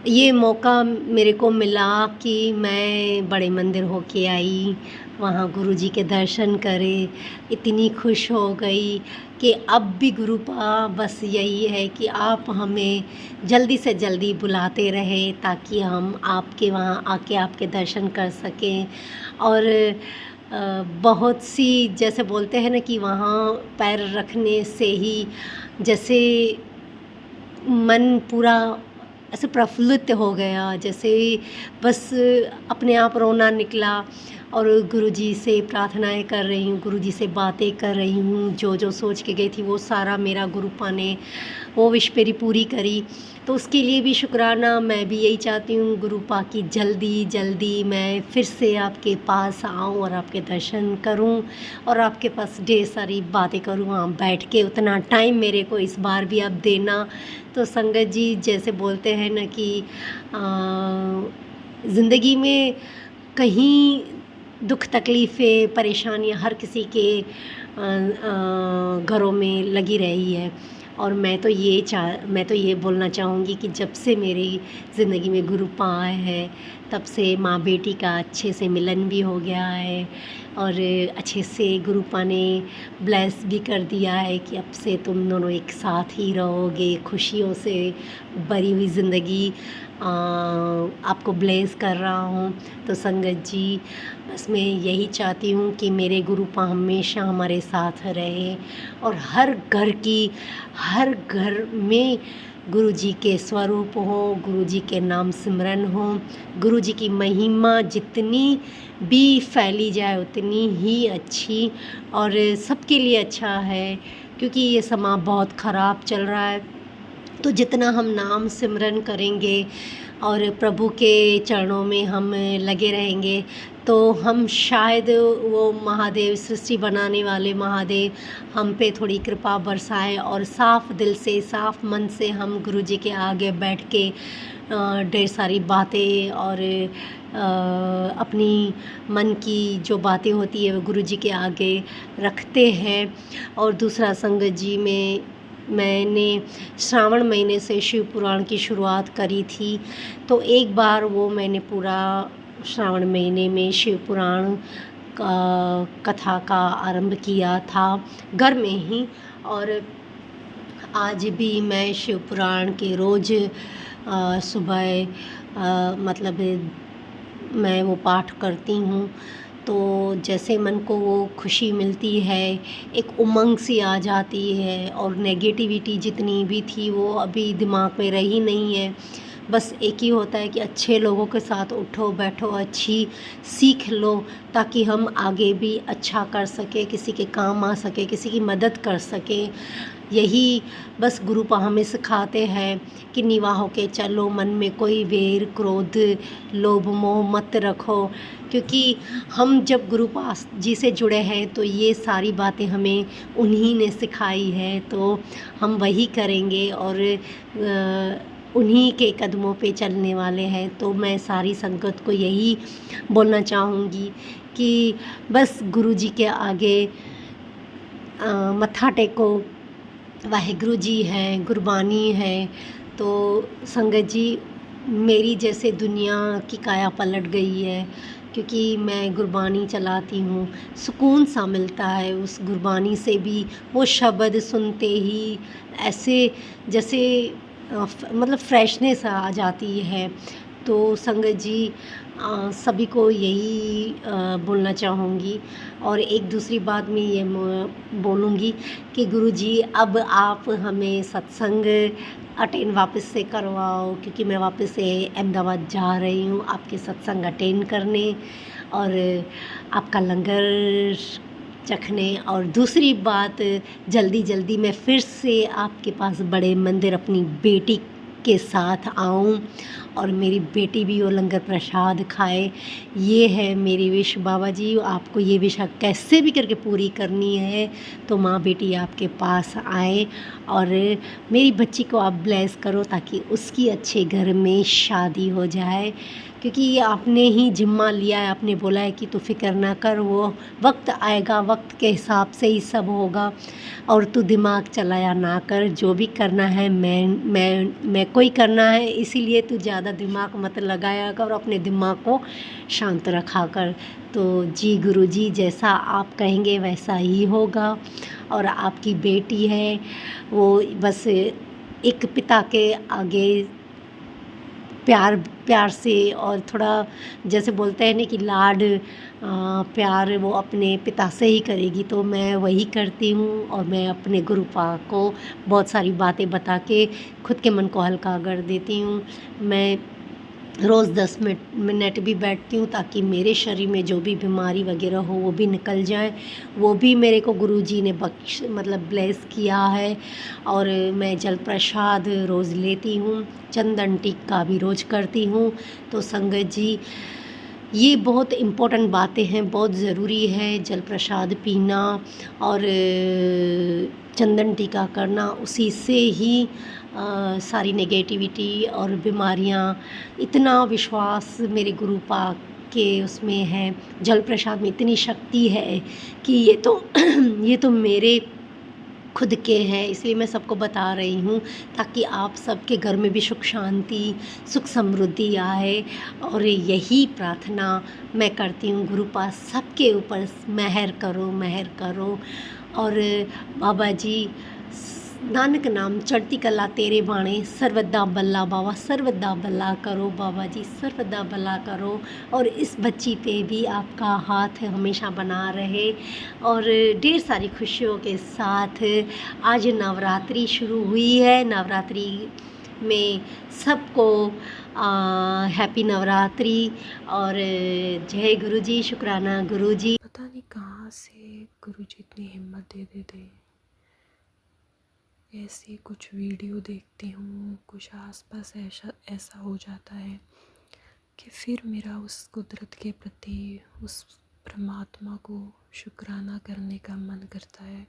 ये मौका मेरे को मिला कि मैं बड़े मंदिर होके आई, वहाँ गुरुजी के दर्शन करे, इतनी खुश हो गई कि अब भी गुरुपा बस यही है कि आप हमें जल्दी से जल्दी बुलाते रहे ताकि हम आपके वहाँ आके आपके दर्शन कर सकें। और बहुत सी जैसे बोलते हैं ना कि वहाँ पैर रखने से ही जैसे मन पूरा ऐसे प्रफुल्लित हो गया, जैसे बस अपने आप रोना निकला। और गुरुजी से प्रार्थनाएं कर रही हूँ, गुरुजी से बातें कर रही हूँ, जो सोच के गई थी वो सारा मेरा गुरुपा ने वो विश मेरी पूरी करी। तो उसके लिए भी शुक्राना। मैं भी यही चाहती हूँ गुरुपा की जल्दी जल्दी मैं फिर से आपके पास आऊँ और आपके दर्शन करूँ और आपके पास ढेर सारी बातें करूँ वहाँ बैठ के। उतना टाइम मेरे को इस बार भी आप देना। तो संगत जी, जैसे बोलते हैं ना कि ज़िंदगी में कहीं दुख तकलीफ़ें परेशानियाँ हर किसी के घरों में लगी रही है। और मैं तो ये बोलना चाहूँगी कि जब से मेरी ज़िंदगी में गुरुपा आए हैं तब से माँ बेटी का अच्छे से मिलन भी हो गया है और अच्छे से गुरुपा ने ब्लेस भी कर दिया है कि अब से तुम दोनों एक साथ ही रहोगे, खुशियों से भरी हुई ज़िंदगी आपको ब्लेस कर रहा हूँ। तो संगत जी, बस मैं यही चाहती हूँ कि मेरे गुरुपा हमेशा हमारे साथ रहे और हर घर में गुरुजी के स्वरूप हो, गुरुजी के नाम सिमरन हो। गुरुजी की महिमा जितनी भी फैली जाए उतनी ही अच्छी और सबके लिए अच्छा है, क्योंकि ये समा बहुत ख़राब चल रहा है। तो जितना हम नाम सिमरन करेंगे और प्रभु के चरणों में हम लगे रहेंगे तो हम शायद वो महादेव, सृष्टि बनाने वाले महादेव हम पे थोड़ी कृपा बरसाएं और साफ़ दिल से, साफ़ मन से हम गुरुजी के आगे बैठ के ढेर सारी बातें और अपनी मन की जो बातें होती है वो गुरुजी के आगे रखते हैं। और दूसरा संगत जी, मैंने श्रावण महीने से शिव पुराण की शुरुआत करी थी। तो एक बार वो मैंने पूरा श्रावण महीने में शिव पुराण का कथा का आरंभ किया था घर में ही। और आज भी मैं शिव पुराण के रोज़ सुबह मतलब मैं वो पाठ करती हूँ। तो जैसे मन को वो खुशी मिलती है, एक उमंग सी आ जाती है और नेगेटिविटी जितनी भी थी वो अभी दिमाग में रही नहीं है। बस एक ही होता है कि अच्छे लोगों के साथ उठो बैठो, अच्छी सीख लो ताकि हम आगे भी अच्छा कर सके, किसी के काम आ सके, किसी की मदद कर सके। यही बस गुरुपा हमें सिखाते हैं कि निवा होके चलो, मन में कोई वेर क्रोध लोभ मोह मत रखो, क्योंकि हम जब गुरुपा जी से जुड़े हैं तो ये सारी बातें हमें उन्हीं ने सिखाई है। तो हम वही करेंगे और उन्हीं के कदमों पे चलने वाले हैं। तो मैं सारी संगत को यही बोलना चाहूँगी कि बस गुरुजी के आगे मत्था टेको, वाहिगुरु जी हैं, गुरबानी है। तो संगत जी, मेरी जैसे दुनिया की काया पलट गई है, क्योंकि मैं गुरबानी चलाती हूँ। सुकून सा मिलता है उस गुरबानी से भी। वो शब्द सुनते ही ऐसे जैसे मतलब फ्रेशनेस आ जाती है। तो संगत जी, सभी को यही बोलना चाहूँगी। और एक दूसरी बात मैं ये बोलूँगी कि गुरुजी अब आप हमें सत्संग अटेंड वापस से करवाओ, क्योंकि मैं वापस से अहमदाबाद जा रही हूँ आपके सत्संग अटेंड करने और आपका लंगर चखने। और दूसरी बात, जल्दी जल्दी मैं फिर से आपके पास बड़े मंदिर अपनी बेटी के साथ आऊं और मेरी बेटी भी वो लंगर प्रसाद खाए। ये है मेरी विश बाबा जी। आपको ये विश कैसे भी करके पूरी करनी है तो माँ बेटी आपके पास आए और मेरी बच्ची को आप ब्लेस करो ताकि उसकी अच्छे घर में शादी हो जाए, क्योंकि ये आपने ही जिम्मा लिया है। आपने बोला है कि तू फिक्र ना कर, वो वक्त आएगा, वक्त के हिसाब से ही सब होगा और तू दिमाग चलाया ना कर। जो भी करना है मैं को ही करना है, इसीलिए तू ज़्यादा दिमाग मत लगाया कर, अपने दिमाग को शांत रखा कर। तो जी गुरुजी, जैसा आप कहेंगे वैसा ही होगा। और आपकी बेटी है वो बस एक पिता के आगे प्यार प्यार से और थोड़ा जैसे बोलते हैं ना कि लाड प्यार वो अपने पिता से ही करेगी। तो मैं वही करती हूँ और मैं अपने गुरुपा को बहुत सारी बातें बता के खुद के मन को हल्का कर देती हूँ। मैं रोज़ 10 मिनट भी बैठती हूँ ताकि मेरे शरीर में जो भी बीमारी वगैरह हो वो भी निकल जाए। वो भी मेरे को गुरुजी ने मतलब ब्लेस किया है। और मैं जल प्रसाद रोज़ लेती हूँ, चंदन टीका भी रोज़ करती हूँ। तो संगत जी, ये बहुत इम्पोर्टेंट बातें हैं, बहुत ज़रूरी है जल प्रसाद पीना और चंदन टीका करना। उसी से ही सारी नेगेटिविटी और बीमारियां, इतना विश्वास मेरे गुरु पाक के उसमें है, जल प्रसाद में इतनी शक्ति है कि ये तो मेरे खुद के हैं, इसलिए मैं सबको बता रही हूँ ताकि आप सबके घर में भी सुख शांति, सुख समृद्धि आए। और यही प्रार्थना मैं करती हूँ, गुरु पास सबके ऊपर मेहर करो, मेहर करो। और बाबा जी, नानक नाम चढ़ती कला तेरे बाणे, सर्वदा बल्ला बाबा, सर्वदा भला करो बाबा जी, सर्वदा भला करो। और इस बच्ची पे भी आपका हाथ हमेशा बना रहे और ढेर सारी खुशियों के साथ। आज नवरात्रि शुरू हुई है, नवरात्रि में सबको हैप्पी नवरात्रि और जय गुरुजी, शुक्राना गुरुजी। पता नहीं कहाँ से गुरुजी इतनी हिम्मत दे देते। ऐसे कुछ वीडियो देखती हूँ, कुछ आसपास ऐसा हो जाता है कि फिर मेरा उस कुदरत के प्रति, उस परमात्मा को शुक्राना करने का मन करता है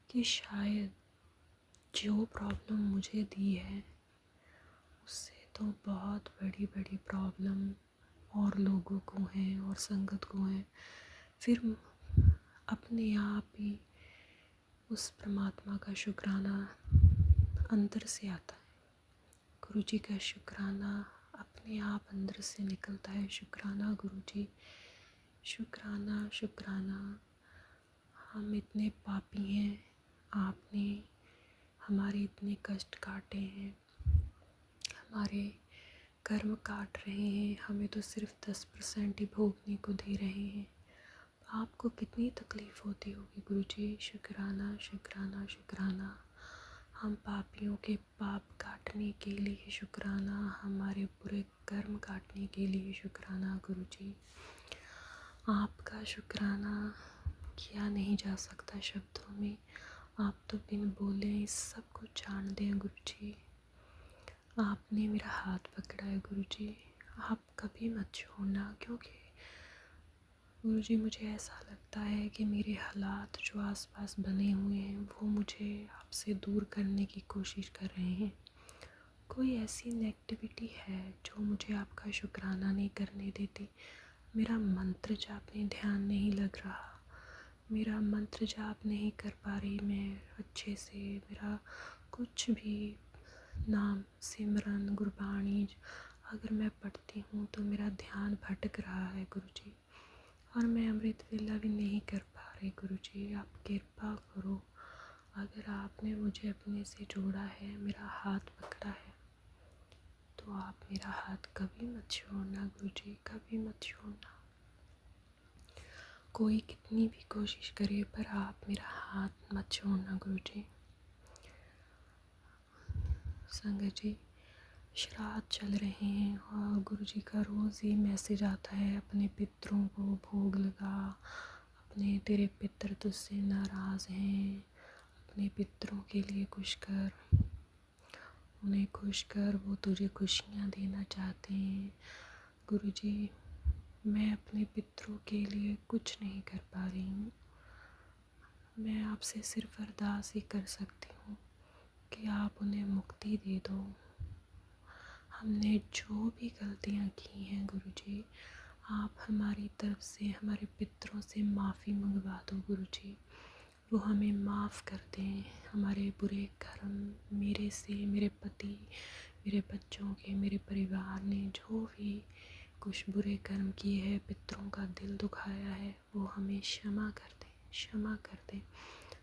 कि शायद जो प्रॉब्लम मुझे दी है उससे तो बहुत बड़ी बड़ी प्रॉब्लम और लोगों को है और संगत को है। फिर अपने आप ही उस परमात्मा का शुक्राना अंदर से आता है। गुरुजी का शुक्राना अपने आप अंदर से निकलता है। शुक्राना गुरुजी, शुक्राना शुक्राना। हम इतने पापी हैं, आपने हमारे इतने कष्ट काटे हैं, हमारे कर्म काट रहे हैं, हमें तो सिर्फ 10% ही भोगने को दे रहे हैं। आपको कितनी तकलीफ़ होती होगी गुरुजी। शुक्राना शुक्राना शुक्राना। हम पापियों के पाप काटने के लिए शुक्राना, हमारे बुरे कर्म काटने के लिए शुक्राना गुरुजी। आपका शुक्राना किया नहीं जा सकता शब्दों में। आप तो बिन बोले इस सब कुछ जानते हैं गुरुजी। आपने मेरा हाथ पकड़ा है गुरुजी, आप कभी मत छोड़ना, क्योंकि गुरुजी मुझे ऐसा लगता है कि मेरे हालात जो आसपास बने हुए हैं वो मुझे आपसे दूर करने की कोशिश कर रहे हैं। कोई ऐसी नेगेटिविटी है जो मुझे आपका शुक्राना नहीं करने देती। मेरा मंत्र जाप में ध्यान नहीं लग रहा, मेरा मंत्र जाप नहीं कर पा रही मैं अच्छे से, मेरा कुछ भी नाम सिमरन गुरबाणी अगर मैं पढ़ती हूँ तो मेरा ध्यान भटक रहा है गुरुजी, और मैं अमृत वेला भी नहीं कर पा रही। गुरुजी आप कृपा करो, अगर आपने मुझे अपने से जोड़ा है, मेरा हाथ पकड़ा है, तो आप मेरा हाथ कभी मत छोड़ना गुरुजी, कभी मत छोड़ना। कोई कितनी भी कोशिश करे पर आप मेरा हाथ मत छोड़ना गुरुजी। संगत जी, श्राद्ध चल रहे हैं और गुरुजी का रोज़ ही मैसेज आता है, अपने पितरों को भोग लगा, अपने तेरे पितर तुझसे नाराज़ हैं, अपने पितरों के लिए कुछ कर, उन्हें खुश कर, वो तुझे खुशियाँ देना चाहते हैं। गुरुजी मैं अपने पितरों के लिए कुछ नहीं कर पा रही हूँ, मैं आपसे सिर्फ अरदास ही कर सकती हूँ कि आप उन्हें मुक्ति दे दो। हमने जो भी गलतियाँ की हैं गुरुजी, आप हमारी तरफ से हमारे पितरों से माफ़ी मंगवा दो गुरुजी, वो हमें माफ़ कर दें। हमारे बुरे कर्म, मेरे से, मेरे पति, मेरे बच्चों के, मेरे परिवार ने जो भी कुछ बुरे कर्म किए हैं, पितरों का दिल दुखाया है, वो हमें क्षमा कर दें, क्षमा कर दें,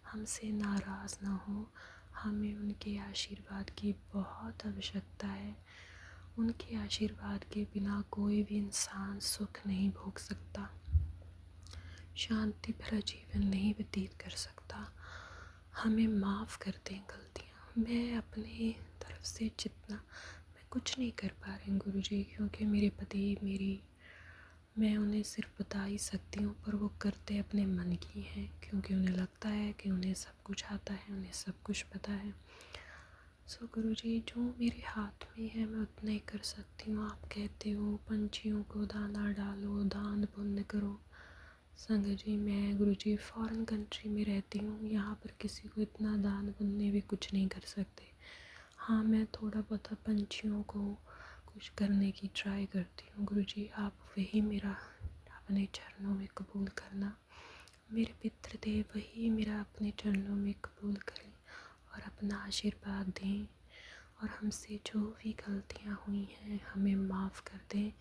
हमसे नाराज़ ना हो। हमें उनके आशीर्वाद की बहुत आवश्यकता है। उनके आशीर्वाद के बिना कोई भी इंसान सुख नहीं भोग सकता, शांति भरा जीवन नहीं व्यतीत कर सकता। हमें माफ़ कर दें गलतियाँ। मैं अपने तरफ से जितना, मैं कुछ नहीं कर पा रही गुरुजी, क्योंकि मेरे पति मैं उन्हें सिर्फ बता ही सकती हूँ, पर वो करते अपने मन की हैं, क्योंकि उन्हें लगता है कि उन्हें सब कुछ आता है, उन्हें सब कुछ पता है। सो गुरुजी जो मेरे हाथ में है मैं उतना ही कर सकती हूँ। आप कहते हो पंछियों को दाना डालो, दान पुण्य करो। संगत जी मैं गुरुजी फॉरेन कंट्री में रहती हूँ, यहाँ पर किसी को इतना दान पुण्य भी कुछ नहीं कर सकते। हाँ मैं थोड़ा बहुत पंछियों को कुछ करने की ट्राई करती हूँ। गुरुजी आप वही मेरा अपने चरणों में कबूल करना, मेरे पितृदेव वही मेरा अपने चरणों में कबूल करें और अपना आशीर्वाद दें, और हमसे जो भी गलतियाँ हुई हैं हमें माफ़ कर दें।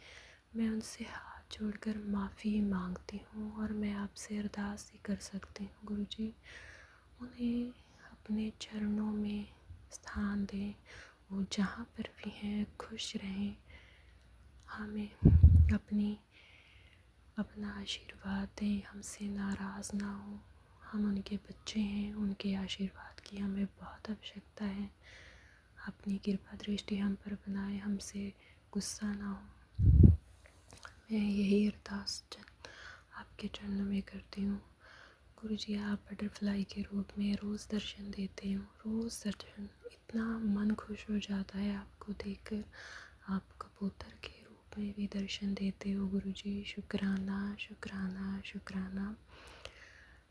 मैं उनसे हाथ जोड़कर माफ़ी मांगती हूँ, और मैं आपसे अरदास ही कर सकती हूँ गुरुजी, उन्हें अपने चरणों में स्थान दें, वो जहाँ पर भी हैं खुश रहें, हमें अपना आशीर्वाद दें, हमसे नाराज़ ना हो। हम उनके बच्चे हैं, उनके आशीर्वाद की हमें बहुत आवश्यकता है। अपनी कृपा दृष्टि हम पर बनाए, हमसे गुस्सा ना हो। मैं यही अरदास आपके चरणों में करती हूँ। गुरुजी आप बटरफ्लाई के रूप में रोज़ दर्शन देते हो, रोज़ दर्शन, इतना मन खुश हो जाता है आपको देखकर। आप कबूतर के रूप में भी दर्शन देते हो गुरुजी, शुक्राना शुक्राना शुक्राना।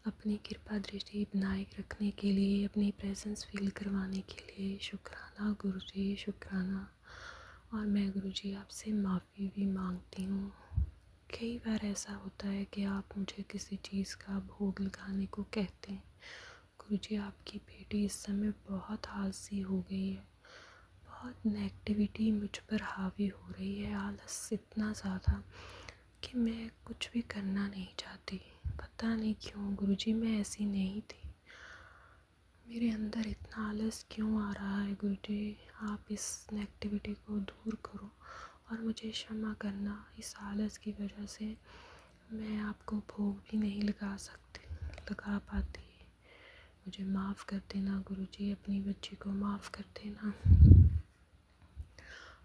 अपनी कृपा दृष्टि बनाए रखने के लिए, अपनी प्रेजेंस फील करवाने के लिए शुक्राना गुरुजी, शुक्राना। और मैं गुरुजी आपसे माफ़ी भी मांगती हूँ। कई बार ऐसा होता है कि आप मुझे किसी चीज़ का भोग लगाने को कहते हैं। गुरुजी आपकी बेटी इस समय बहुत आलसी हो गई है, बहुत नेगेटिविटी मुझ पर हावी हो रही है, आलस इतना ज़्यादा कि मैं कुछ भी करना नहीं चाहती। पता नहीं क्यों गुरुजी मैं ऐसी नहीं थी, मेरे अंदर इतना आलस क्यों आ रहा है गुरुजी। आप इस नेगेटिविटी को दूर करो और मुझे क्षमा करना। इस आलस की वजह से मैं आपको भोग भी नहीं लगा पाती। मुझे माफ़ कर देना गुरुजी, अपनी बच्ची को माफ़ कर देना।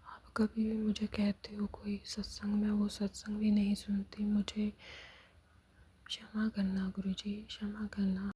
आप कभी भी मुझे कहते हो कोई सत्संग में, वो सत्संग भी नहीं सुनती। मुझे क्षमा करना गुरुजी, क्षमा करना।